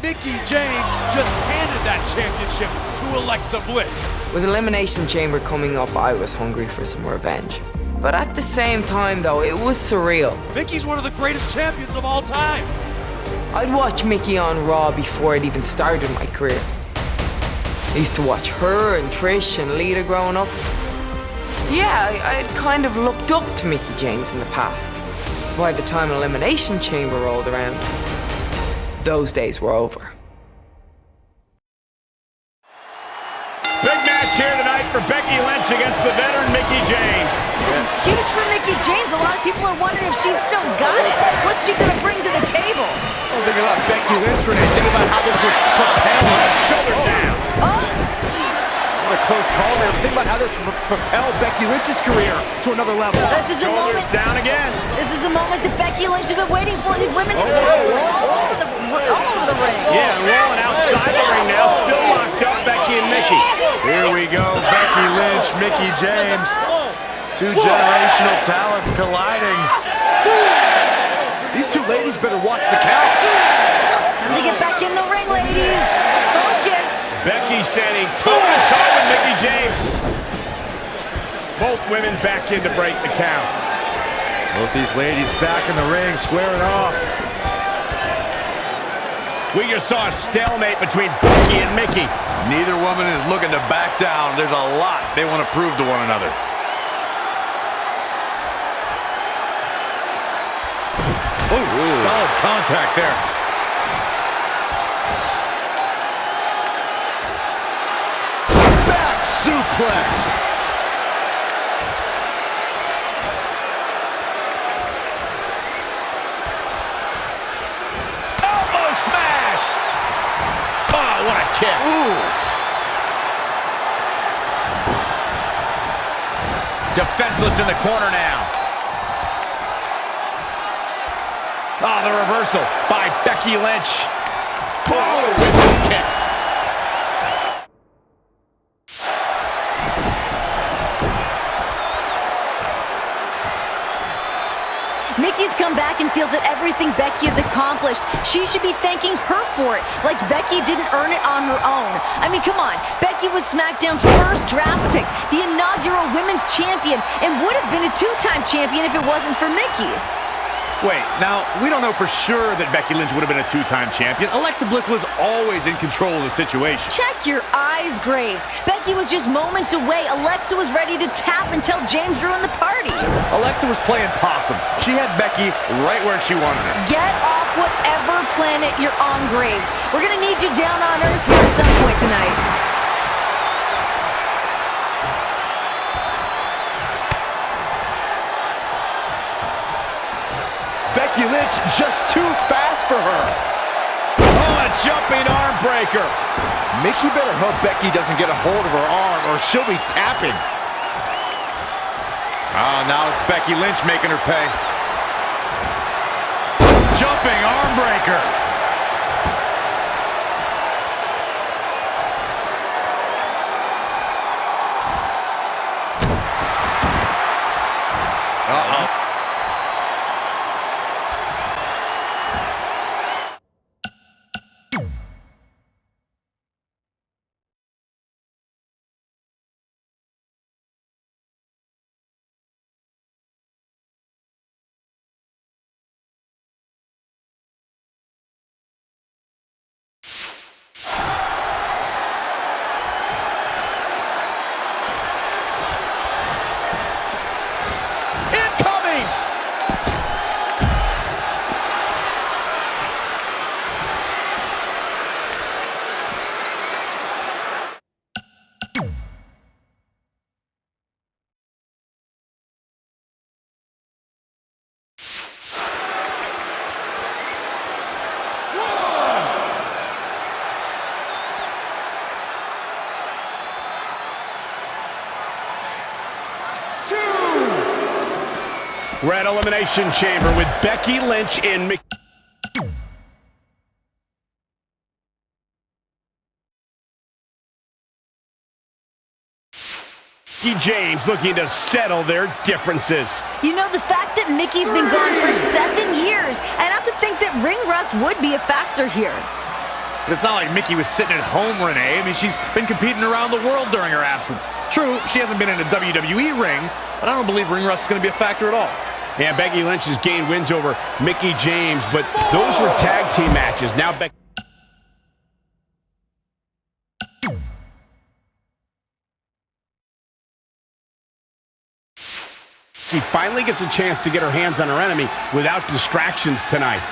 Mickie James just handed that championship to Alexa Bliss. With Elimination Chamber coming up, I was hungry for some revenge. But at the same time, though, it was surreal. Mickie's one of the greatest champions of all time. I'd watch Mickie on Raw before I'd even started my career. I used to watch her and Trish and Lita growing up. So yeah, I'd kind of looked up to Mickie James in the past. By the time Elimination Chamber rolled around, those days were over. Big match here tonight for Becky Lynch against the veteran Mickie James. Huge for Mickie James. A lot of people are wondering if she's still got it. What's she going to bring to the table? Well, think about Becky Lynch, Renee. Think about how this would propel her. Shoulder down. What a close call there. Think about how this would propel Becky Lynch's career to another level. This is a Shoulders moment. down again. This is a moment that Becky Lynch has been waiting for. These women's titles are all over the ring. Yeah, rolling outside the ring now. Still locked up, Becky and Mickie. Here we go, Becky Lynch, Mickie James. Two generational talents colliding. These two ladies better watch the count. Time to get back in the ring, ladies. Focus. Becky standing toe-to-toe with Mickie James. Both women back in to break the count. Both these ladies back in the ring, squaring off. We just saw a stalemate between Becky and Mickie. Neither woman is looking to back down. There's a lot they want to prove to one another. Ooh. Solid contact there. Back suplex. Elbow smash! Oh, what a kick. Defenseless in the corner now. Oh, the reversal by Becky Lynch. Oh, with the kick. Mickie's come back and feels that everything Becky has accomplished, she should be thanking her for it, like Becky didn't earn it on her own. I mean, come on. Becky was SmackDown's first draft pick, the inaugural women's champion, and would have been a two-time champion if it wasn't for Mickie. Wait, now, we don't know for sure that Becky Lynch would have been a two-time champion. Alexa Bliss was always in control of the situation. Check your eyes, Graves. Becky was just moments away. Alexa was ready to tap until James ruined the party. Alexa was playing possum. She had Becky right where she wanted her. Get off whatever planet you're on, Graves. We're gonna need you down on Earth here at some point tonight. Becky Lynch just too fast for her. Oh, a jumping arm breaker. Mickie better hope Becky doesn't get a hold of her arm or she'll be tapping. Oh, now it's Becky Lynch making her pay. Jumping arm breaker. Uh-oh. We're at Elimination Chamber with Becky Lynch and Mickie James looking to settle their differences. You know, the fact that Mickie's been gone for 7 years, I'd have to think that ring rust would be a factor here. But it's not like Mickie was sitting at home, Renee. I mean, she's been competing around the world during her absence. True, she hasn't been in a WWE ring, but I don't believe ring rust is going to be a factor at all. Yeah, Becky Lynch has gained wins over Mickie James, but those were tag team matches. Now Becky... She finally gets a chance to get her hands on her enemy without distractions tonight.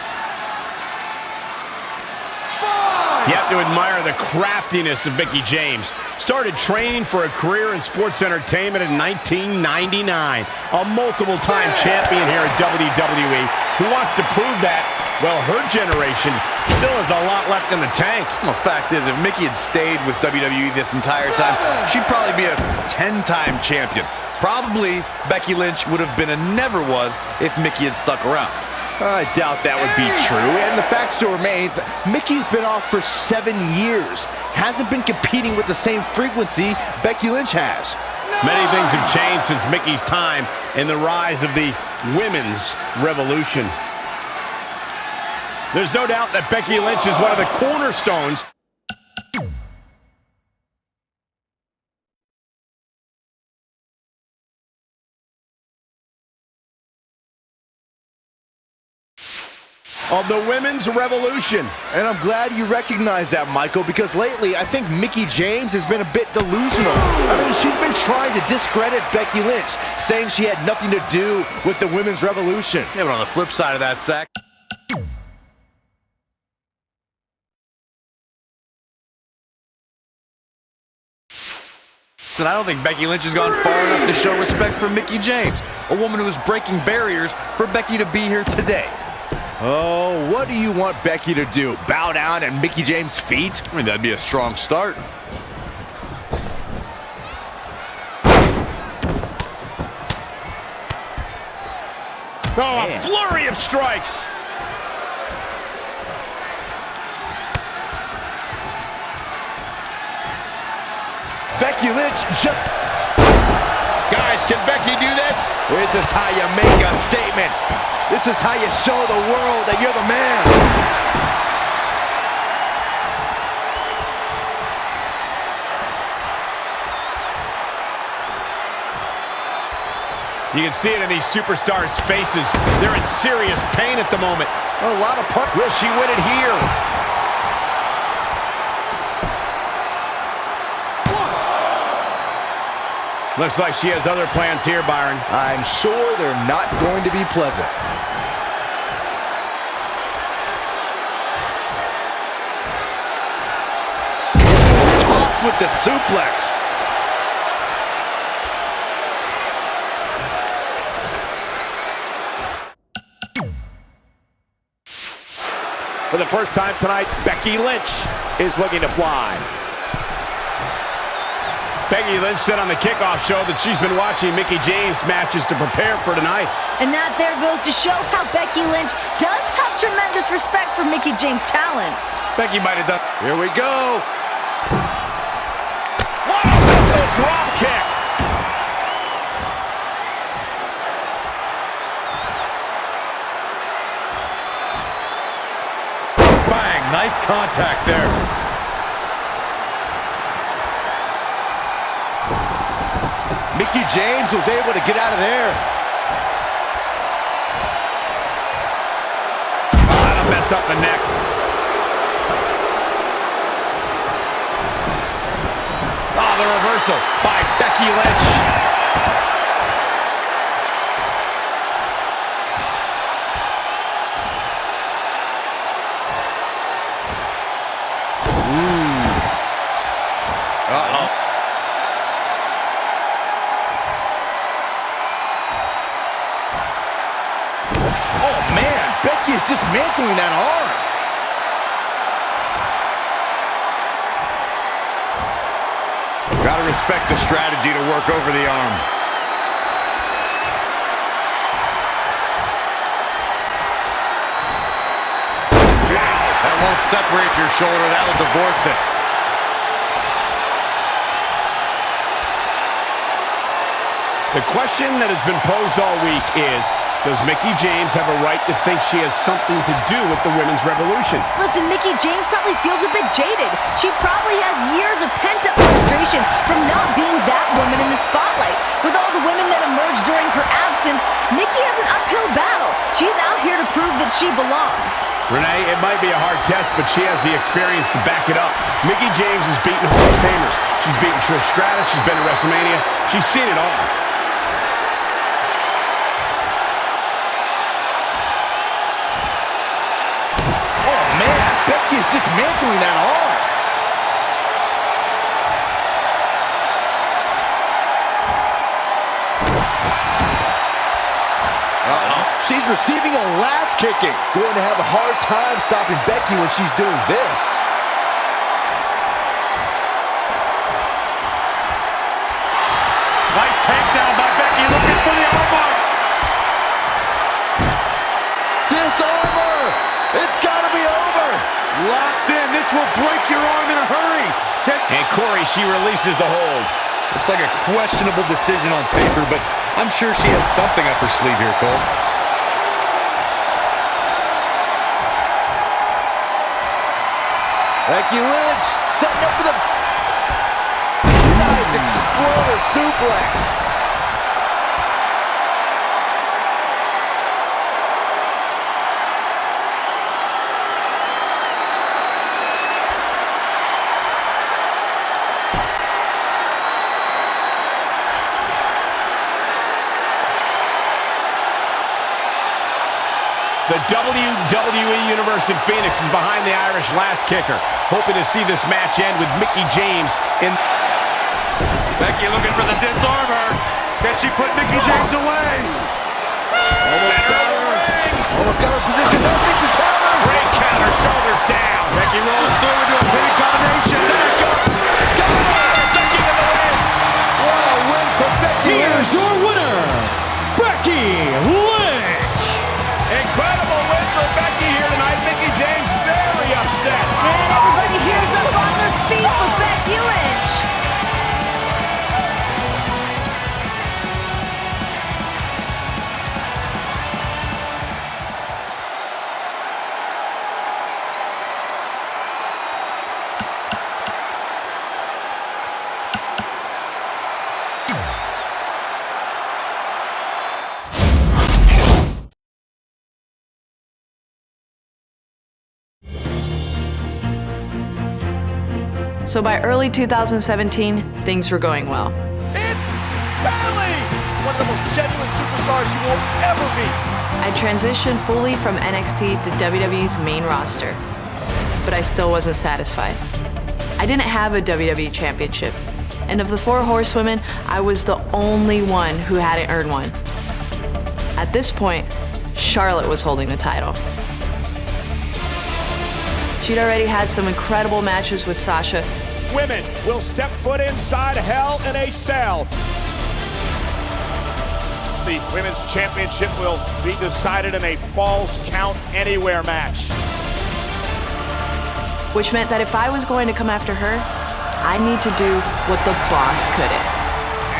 You have to admire the craftiness of Mickie James. Started training for a career in sports entertainment in 1999. A multiple-time champion here at WWE. Who wants to prove that? Well, her generation still has a lot left in the tank. Well, the fact is, if Mickie had stayed with WWE this entire time, she'd probably be a 10-time champion. Probably Becky Lynch would have been a never was if Mickie had stuck around. I doubt that would be true, and the fact still remains, Mickie's been off for 7 years. Hasn't been competing with the same frequency Becky Lynch has. Many things have changed since Mickie's time in the rise of the women's revolution. There's no doubt that Becky Lynch is one of the cornerstones. Of the women's revolution. And I'm glad you recognize that, Michael, because lately I think Mickie James has been a bit delusional. I mean, she's been trying to discredit Becky Lynch, saying she had nothing to do with the women's revolution. Yeah, but on the flip side of that, Zach, and I don't think Becky Lynch has gone far enough to show respect for Mickie James, a woman who is breaking barriers for Becky to be here today. Oh, what do you want Becky to do? Bow down at Mickie James' feet? I mean, that'd be a strong start. Oh, a flurry of strikes. Becky Lynch just... Guys, can Becky do this? This is how you make a statement. This is how you show the world that you're the man. You can see it in these superstars' faces. They're in serious pain at the moment. A lot of punch. Will she win it here? Looks like she has other plans here, Byron. I'm sure they're not going to be pleasant. Tossed with the suplex. For the first time tonight, Becky Lynch is looking to fly. Becky Lynch said on the kickoff show that she's been watching Mickie James matches to prepare for tonight. And that there goes to show how Becky Lynch does have tremendous respect for Mickie James' talent. Becky might have done. Here we go. Wow, that's a drop kick. Bang, nice contact there. Mickie James was able to get out of there. Oh, that'll mess up the neck. Oh, the reversal by Becky Lynch. Becky is dismantling that arm. Gotta respect the strategy to work over the arm. Wow, that won't separate your shoulder, that'll divorce it. The question that has been posed all week is, does Mickie James have a right to think she has something to do with the women's revolution? Listen, Mickie James probably feels a bit jaded. She probably has years of pent-up frustration from not being that woman in the spotlight. With all the women that emerged during her absence, Mickie has an uphill battle. She's out here to prove that she belongs. Renee, it might be a hard test, but she has the experience to back it up. Mickie James has beaten Hall of Famers. She's beaten Trish Stratus. She's been to WrestleMania. She's seen it all. Becky is dismantling that arm. She's receiving a last kicking. Going to have a hard time stopping Becky when she's doing this. Nice takedown by Becky, looking for the armbar. Disarmer! It's got to be over. Locked in. This will break your arm in a hurry. And Corey, she releases the hold. Looks like a questionable decision on paper, but I'm sure she has something up her sleeve here, Cole. Becky Lynch setting up for the nice exploder suplex. The WWE Universe in Phoenix is behind the Irish last kicker, hoping to see this match end with Mickie James in... Becky looking for the disarmer. Can she put Mickie James away? Almost got her position. No, Mickie counters. Great counter, shoulders down. Becky rolls through into a big combination. There it goes. Becky with the win. What a win for Becky Lynch. Here's your winner, Becky Lynch. Incredible win for Becky here tonight. Mickie James very upset. And everybody here's up on their feet for Becky Lynch. So by early 2017, things were going well. It's Bayley, one of the most genuine superstars you will ever meet. I transitioned fully from NXT to WWE's main roster, but I still wasn't satisfied. I didn't have a WWE championship, and of the 4 horsewomen, I was the only one who hadn't earned one. At this point, Charlotte was holding the title. She'd already had some incredible matches with Sasha. Women will step foot inside Hell in a Cell. The Women's Championship will be decided in a Falls Count Anywhere match. Which meant that if I was going to come after her, I need to do what the boss couldn't.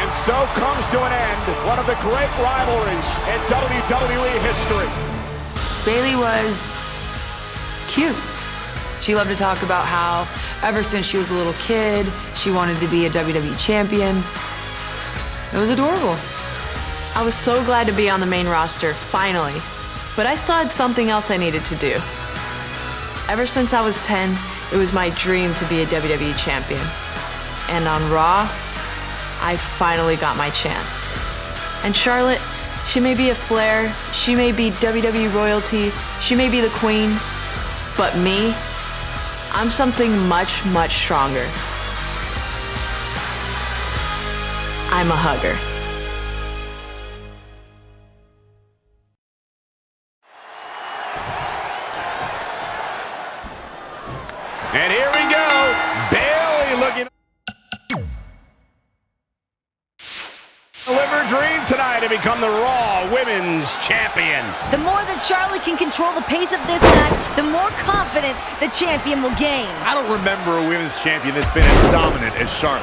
And so comes to an end one of the great rivalries in WWE history. Bayley was cute. She loved to talk about how ever since she was a little kid, she wanted to be a WWE champion. It was adorable. I was so glad to be on the main roster, finally. But I still had something else I needed to do. Ever since I was 10, it was my dream to be a WWE champion. And on Raw, I finally got my chance. And Charlotte, she may be a Flair, she may be WWE royalty, she may be the queen, but me, I'm something much, much stronger. I'm a hugger. And here we go. Bayley looking... Live her dream tonight to become the Raw Women's Champion. The more that Charlotte can control the pace of this match, the more confidence the champion will gain. I don't remember a women's champion that's been as dominant as Charlotte.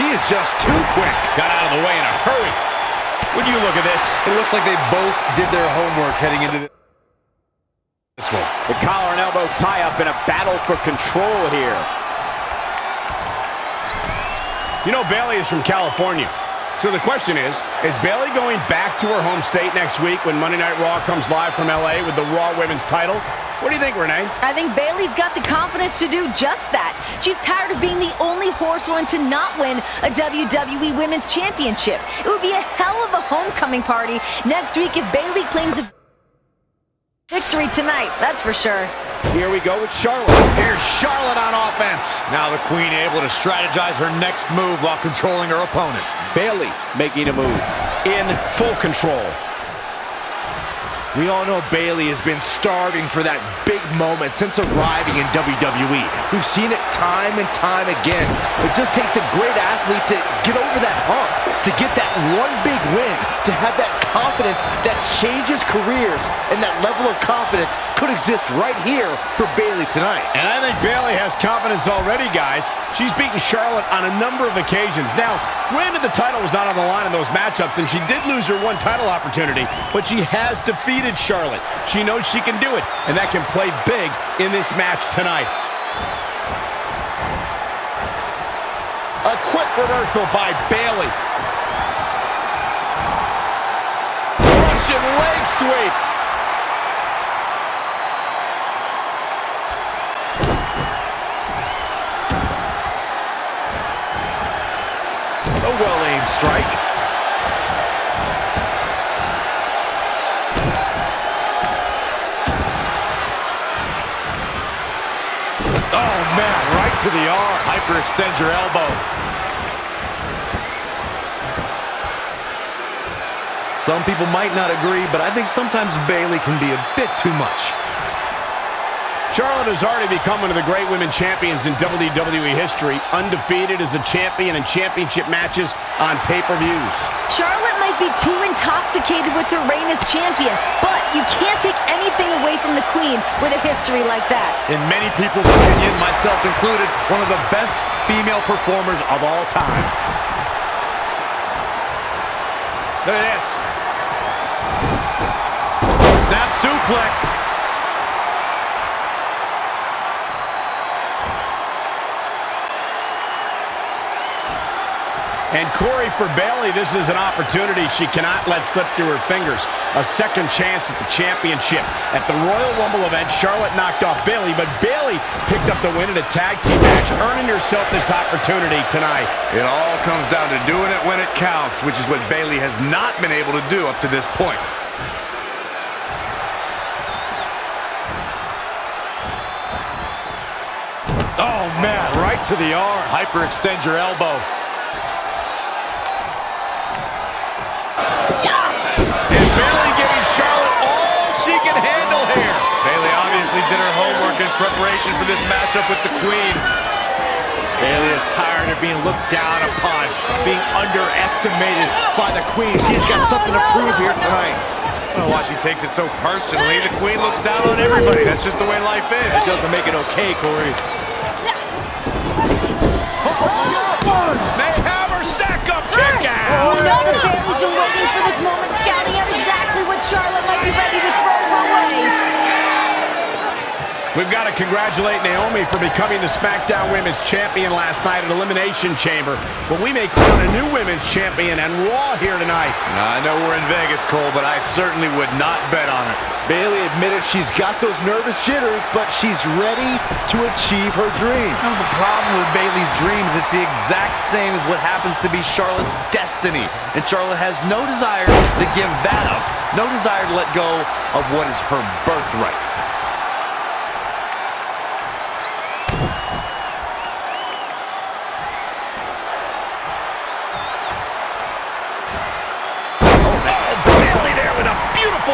she is just too quick. Got out of the way in a hurry. When you look at this, it looks like they both did their homework heading into this one. The collar and elbow tie-up in a battle for control here. You know Bayley is from California. So the question is Bayley going back to her home state next week when Monday Night Raw comes live from LA with the Raw Women's title? What do you think, Renee? I think Bayley's got the confidence to do just that. She's tired of being the only horsewoman to not win a WWE Women's Championship. It would be a hell of a homecoming party next week if Bayley claims a victory tonight, that's for sure. Here we go with Charlotte. Here's Charlotte on offense. Now the Queen able to strategize her next move while controlling her opponent. Bayley making a move. In full control. We all know Bayley has been starving for that big moment since arriving in WWE. We've seen it time and time again. It just takes a great athlete to get over that hump, to get that one big win, to have that confidence that changes careers, and that level of confidence could exist right here for Bayley tonight. And I think Bayley has confidence already, guys. She's beaten Charlotte on a number of occasions. Now, granted the title was not on the line in those matchups, and she did lose her one title opportunity, but she has defeated Charlotte. She knows she can do it, and that can play big in this match tonight. A quick reversal by Bayley. Russian leg sweep. A well-aimed strike. Oh, man, right to the arm. Hyperextend your elbow. Some people might not agree, but I think sometimes Bayley can be a bit too much. Charlotte has already become one of the great women champions in WWE history, undefeated as a champion in championship matches on pay-per-views. Charlotte might be too intoxicated with her reign as champion, but you can't take anything away from the Queen with a history like that. In many people's opinion, myself included, one of the best female performers of all time. Look at this. Snap suplex. And Corey, for Bayley, this is an opportunity she cannot let slip through her fingers. A second chance at the championship. At the Royal Rumble event, Charlotte knocked off Bayley, but Bayley picked up the win in a tag team match, earning herself this opportunity tonight. It all comes down to doing it when it counts, which is what Bayley has not been able to do up to this point. Oh, man, right to the arm. Hyperextend your elbow. Did her homework in preparation for this matchup with the Queen. Bayley is tired of being looked down upon, being underestimated by the Queen. She's got something to prove here tonight. I don't know why she takes it so personally. The Queen looks down on everybody. That's just the way life is. It doesn't make it okay, Corey. They have her stack up kick out. We know that Bayley's been waiting for this moment, scouting out exactly what Charlotte might be ready to throw her way. We've got to congratulate Naomi for becoming the SmackDown Women's Champion last night at Elimination Chamber. But we may crown a new Women's Champion and Raw here tonight. I know we're in Vegas, Cole, but I certainly would not bet on it. Bayley admitted she's got those nervous jitters, but she's ready to achieve her dream. Now, the problem with Bayley's dreams, it's the exact same as what happens to be Charlotte's destiny. And Charlotte has no desire to give that up. No desire to let go of what is her birthright.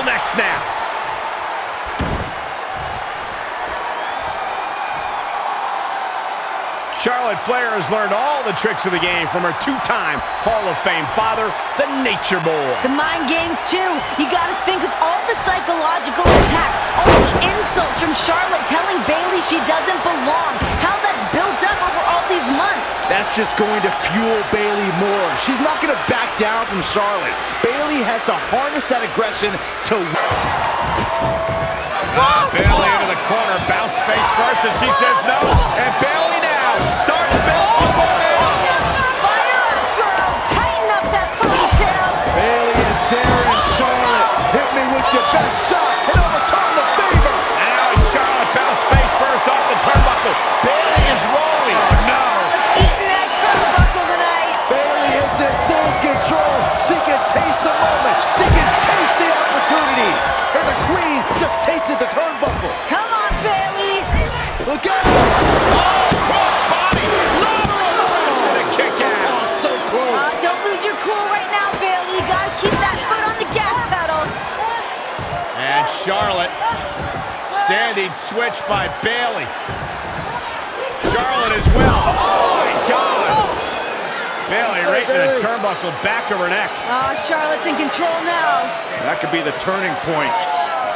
Neck snap. Charlotte Flair has learned all the tricks of the game from her two-time Hall of Fame father, the Nature Boy. The mind games, too. You got to think of all the psychological attacks, all the insults from Charlotte telling Bayley she doesn't belong, how that's built up over all these months. That That's just going to fuel Bayley more. She's not going to back down from Charlotte. Bayley has to harness that aggression to... Bayley into the corner, bounce face first, and she says no. And Bayley now starts to build some momentum. Fire up, girl! Tighten up that ponytail! Bayley is daring Charlotte. Hit me with your best shot and overturn the favor. Now Charlotte bounce face first off the turnbuckle. Bayley is rolling. Oh no! Eating that turnbuckle tonight! Bayley is in full control. She can taste the moment. She can taste the opportunity. And the Queen just tasted the turnbuckle. Come on, Bayley! Look out! Oh, cross body. Lateral and a kick out. Oh, so close. Don't lose your cool right now, Bayley. You gotta keep that foot on the gas pedal. And Charlotte, standing switch by Bayley. Charlotte as well. Oh my God! Bayley right in the turnbuckle, back of her neck. Oh, Charlotte's in control now. That could be the turning point.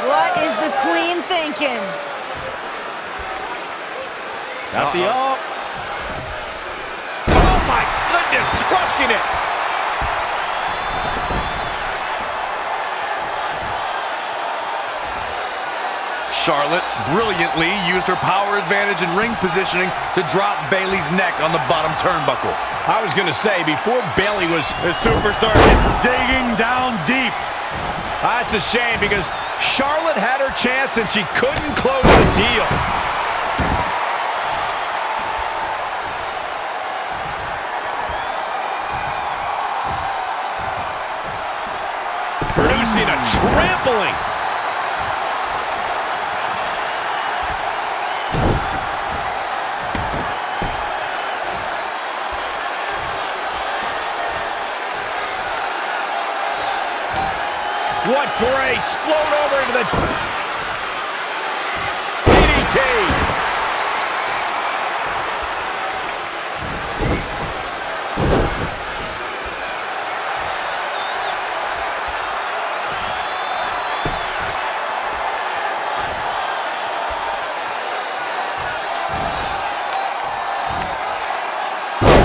What is the Queen thinking? Got the up. Oh my goodness, crushing it. Charlotte brilliantly used her power advantage in ring positioning to drop Bayley's neck on the bottom turnbuckle. I was going to say, before Bayley was The superstar is digging down deep. That's a shame because Charlotte had her chance and she couldn't close the deal. Producing a trampling. What grace! Float over into the DDT.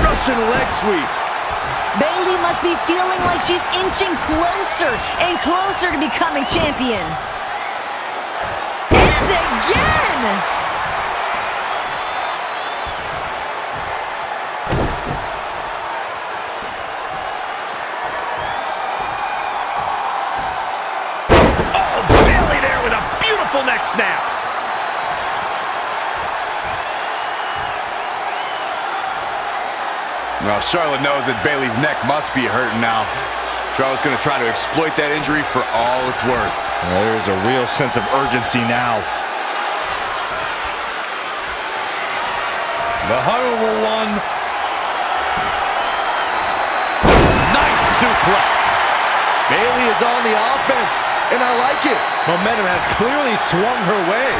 Russian leg sweep. Bayley must be feeling like she's inching closer and closer to becoming champion. And again! Oh, Bayley there with a beautiful neck snap. Well, Charlotte knows that Bayley's neck must be hurting now. Charlotte's going to try to exploit that injury for all it's worth. There's a real sense of urgency now. The Honorable One. Nice suplex. Bayley is on the offense, and I like it. Momentum has clearly swung her way.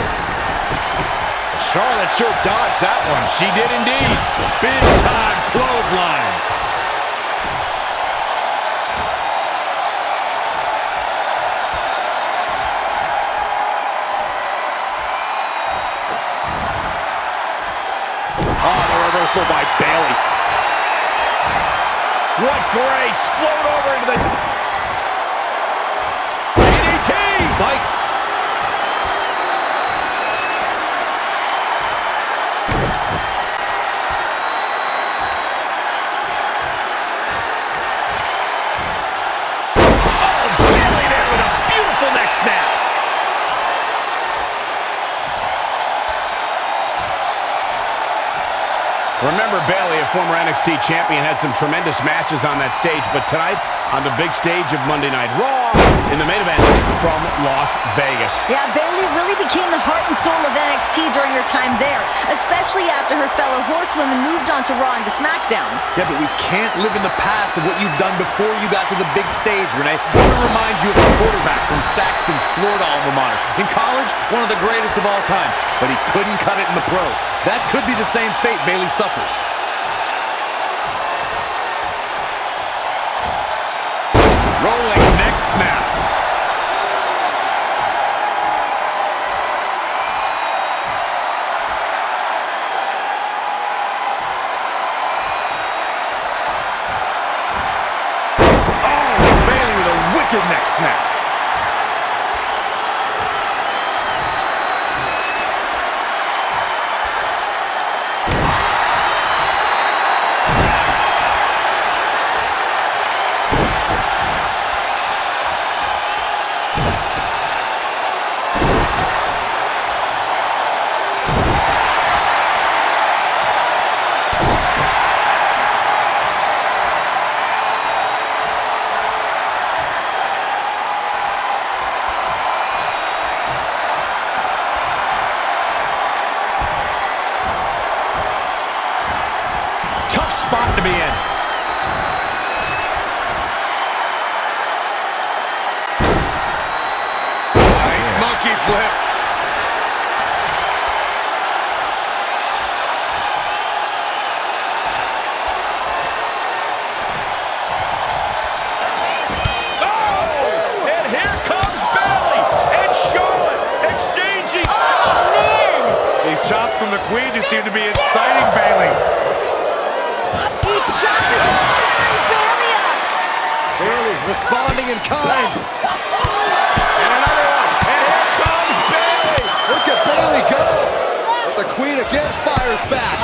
Charlotte sure dodged that one. She did indeed. Big time clothesline. Oh, the reversal by Bayley. What grace! Float over into the DDT! Fight. Remember, Bayley, a former NXT champion, had some tremendous matches on that stage, but tonight, on the big stage of Monday Night Raw, in the main event from Las Vegas. Yeah, Bayley really became the heart and soul of NXT during her time there, especially after her fellow horsewomen moved on to Raw and to SmackDown. Yeah, but we can't live in the past of what you've done before you got to the big stage, Renee. I'm going to remind you of a quarterback from Saxton's Florida alma mater. In college, one of the greatest of all time, but he couldn't cut it in the pros. That could be the same fate Bayley suffers. Rolling neck snap. wicked neck snap. Tough spot to be in. Nice monkey flip. Oh! And here comes Bayley and Charlotte exchanging chops. Man! These chops from the Queen just seem to be inciting Bayley. Each chop is firing Bayley up! Bayley responding in kind. And another one. And here comes Bayley. Look at Bayley go. As the Queen again fires back.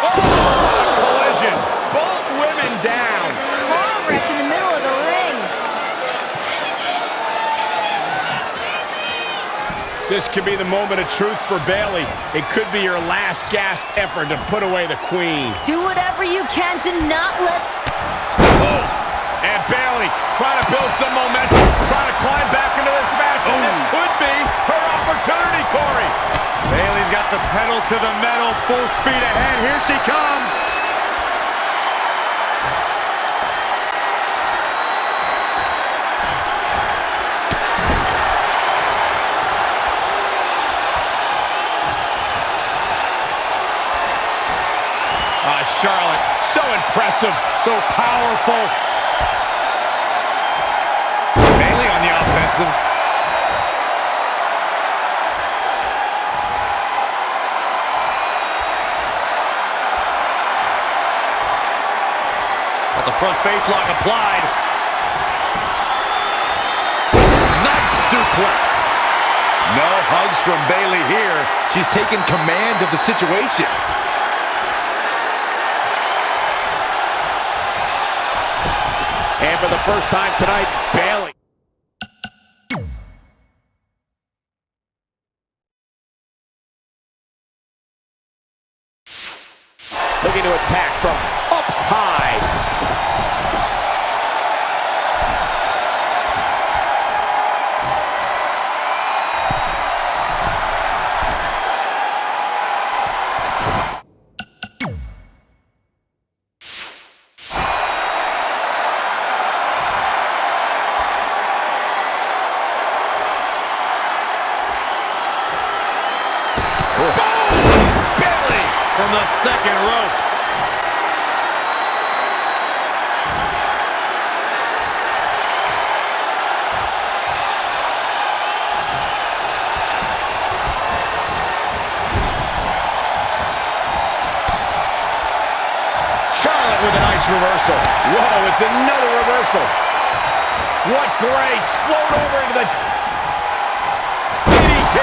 Oh, collision. Both women down. Car wreck in the middle of the ring. This could be the moment of truth for Bayley. It could be your last gasp effort to put away the Queen. Do whatever you can to not let... Oh, and Bayley trying to build some momentum, trying to climb back into this match, and this could be her opportunity, Corey. Bayley's got the pedal to the metal, full speed ahead. Here she comes. Charlotte, so impressive, so powerful. Bayley on the offensive. Got the front face lock applied. Nice suplex. No hugs from Bayley here. She's taken command of the situation. And for the first time tonight, Bayley. Looking to attack from up high. From the second rope. Charlotte with a nice reversal. Whoa, it's another reversal. What grace. Float over into the DDT.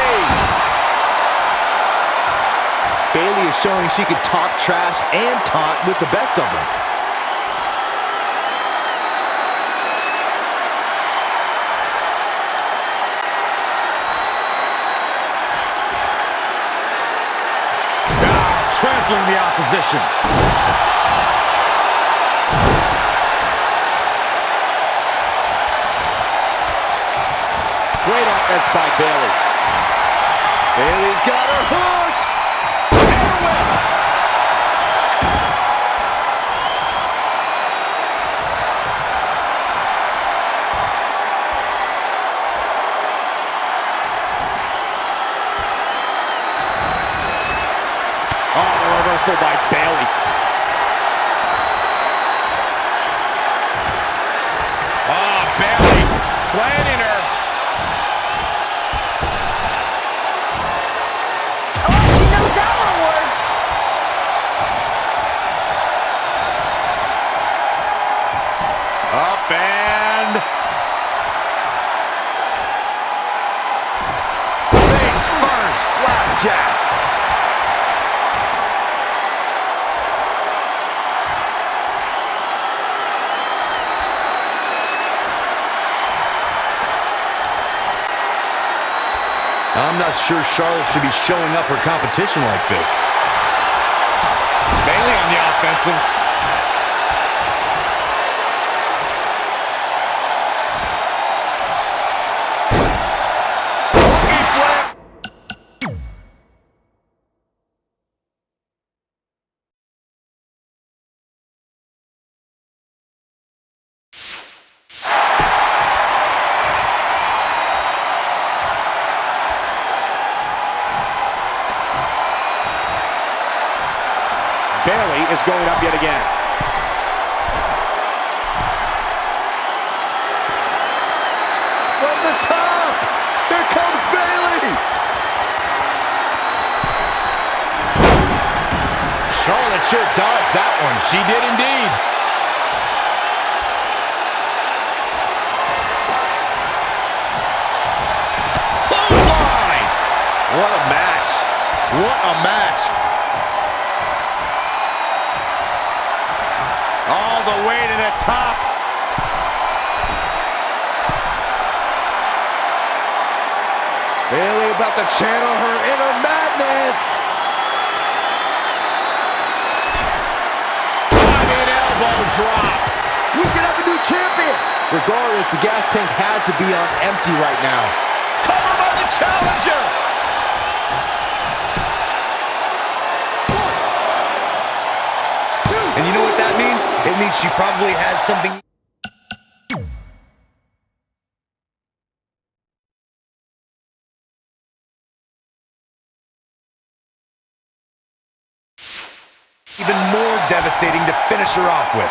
Bayley is showing she can talk trash and taunt with the best of them. Trampling the opposition. Great offense by Bayley. Bayley's got her hooked. Reversal by Bayley. Bayley planning her. Oh! I'm not sure Charlotte should be showing up her competition like this. Bayley on the offensive. Bayley is going up yet again. From the top! Here comes Bayley! Charlotte sure dodged that one. She did indeed. Clothesline! What a match. What a match. All the way to the top. Bayley about to channel her inner madness. Diving elbow drop. We can have a new champion. Regardless, the gas tank has to be on empty right now. Cover by the challenger. And you know what that means? It means she probably has something. Even more devastating to finish her off with.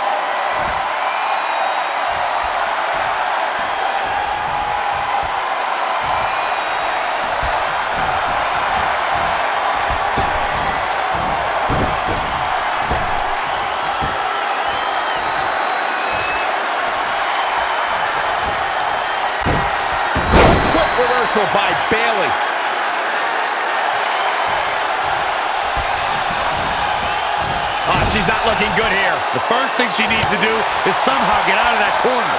Reversal by Bayley. Oh, she's not looking good here. The first thing she needs to do is somehow get out of that corner.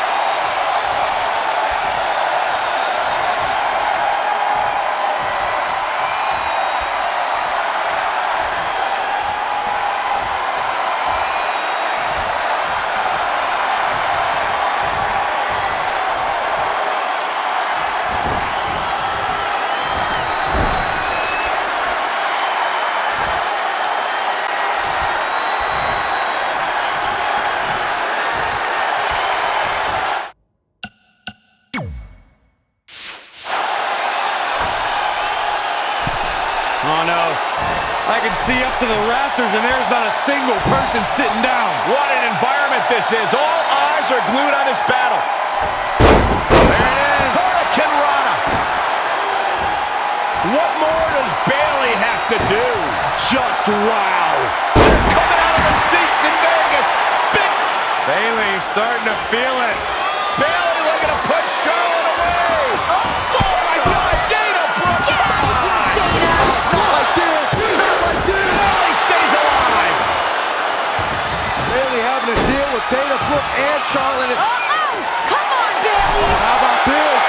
Oh, no. I can see up to the rafters, and there's not a single person sitting down. What an environment this is. All eyes are glued on this battle. There it is. Hurricane Rana. What more does Bayley have to do? Just wow. They're coming out of their seats in Vegas. Big. Bayley starting to feel it. Bayley looking to put Charlotte away. Oh my God, Dana Brooke. Get out of here, Dana! Not like this. Not like this. Bayley stays alive. Bayley having to deal with Dana Brooke and Charlotte. Oh! Come on, Bayley! How about this?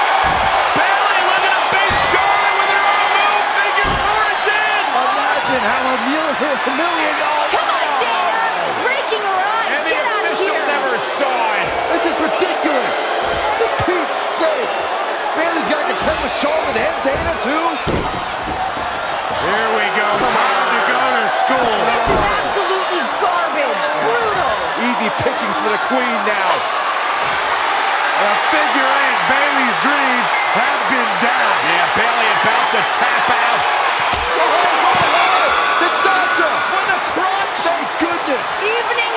Bayley looking to beat Charlotte with her own move. Figure four is in. Imagine how humiliating. Oh, Come on, Dana! Breaking her eyes! And the Get out of official here! never saw it. this is ridiculous. For Pete's sake. Bayley's got to contend with Charlotte and Dana, too. Here we go. Time to go to school. This is absolutely garbage! Brutal! Easy pickings for the queen now. A figure eight. Bayley's dreams have been dashed. Yeah, Bayley about to tap out. It's Sasha with a crunch. Thank goodness. Evening